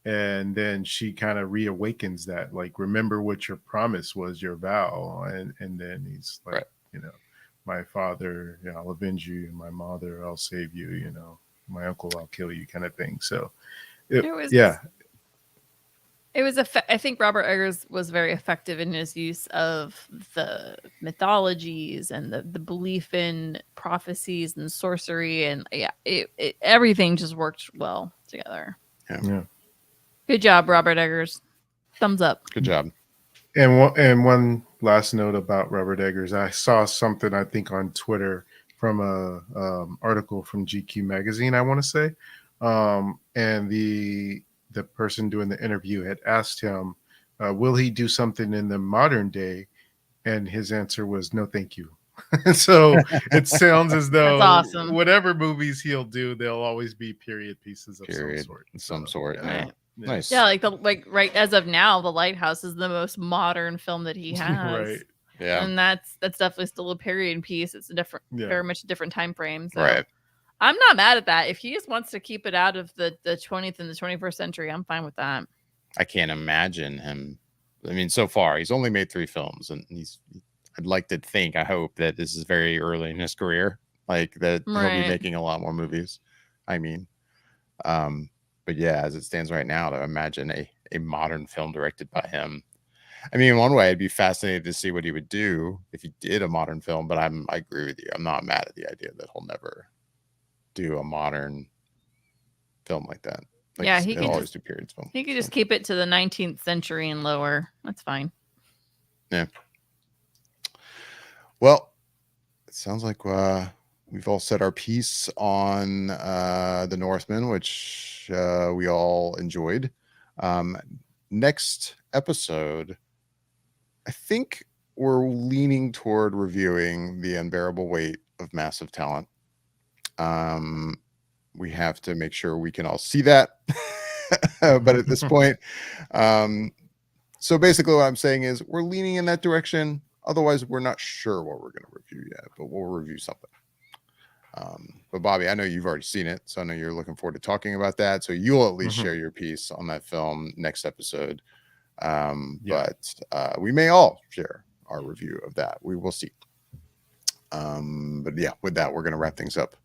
And then she kind of reawakens that, like, remember what your promise was, your vow. And then he's like, you know, my father, you know, I'll avenge you. My mother, I'll save you. You know, my uncle, I'll kill you, kind of thing. So, It was I think Robert Eggers was very effective in his use of the mythologies and the belief in prophecies and sorcery, and yeah, everything just worked well together. Yeah. Good job, Robert Eggers. Thumbs up. Good job. And one last note about Robert Eggers. I saw something, I think, on Twitter from a article from GQ magazine, I want to say, and the person doing the interview had asked him, will he do something in the modern day? And his answer was, no, thank you. So it sounds as though awesome. whatever movies he'll do, they'll always be period pieces of some sort. Yeah. Right. Nice. Yeah, like right as of now, The Lighthouse is the most modern film that he has. Right. Yeah. And that's definitely still a period piece. It's a different, very much a different time frame. So Right. I'm not mad at that. If he just wants to keep it out of the 20th and the 21st century, I'm fine with that. I can't imagine him. I mean, so far he's only made 3 films, and I'd like to think, I hope that this is very early in his career, like that he'll be making a lot more movies. I mean, but yeah, as it stands right now, to imagine a modern film directed by him. I mean, in one way, I'd be fascinated to see what he would do if he did a modern film, but I agree with you. I'm not mad at the idea that he'll never do a modern film like that. Like, yeah, he can always do periods film. He could just keep it to the 19th century and lower. That's fine. Yeah. Well, it sounds like we've all said our piece on the Northman, which we all enjoyed. Next episode, I think we're leaning toward reviewing The Unbearable Weight of Massive Talent. We have to make sure we can all see that. But at this point, so basically what I'm saying is we're leaning in that direction. Otherwise, we're not sure what we're going to review yet, but we'll review something. But Bobby, I know you've already seen it, so I know you're looking forward to talking about that. So you'll at least share your piece on that film next episode. But we may all share our review of that. We will see. But yeah, with that, we're going to wrap things up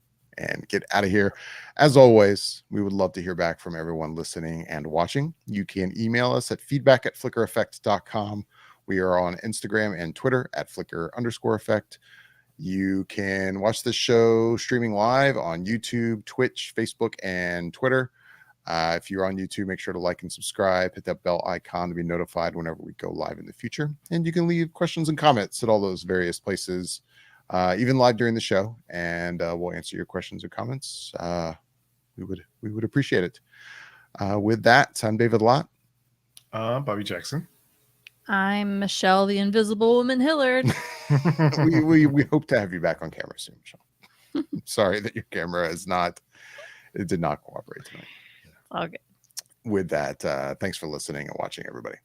and get out of here. As always, we would love to hear back from everyone listening and watching. You can email us at feedback@flickereffect.com. We are on Instagram and Twitter at @flicker_effect. You can watch the show streaming live on YouTube, Twitch, Facebook, and Twitter. If you're on YouTube, make sure to like and subscribe. Hit that bell icon to be notified whenever we go live in the future. And you can leave questions and comments at all those various places, even live during the show, and we'll answer your questions or comments. We would appreciate it. With that, I'm David Lott. Bobby Jackson. I'm Michelle, the Invisible Woman Hillard. we hope to have you back on camera soon, Michelle. Sorry that your camera did not cooperate tonight. Okay. With that, thanks for listening and watching, everybody.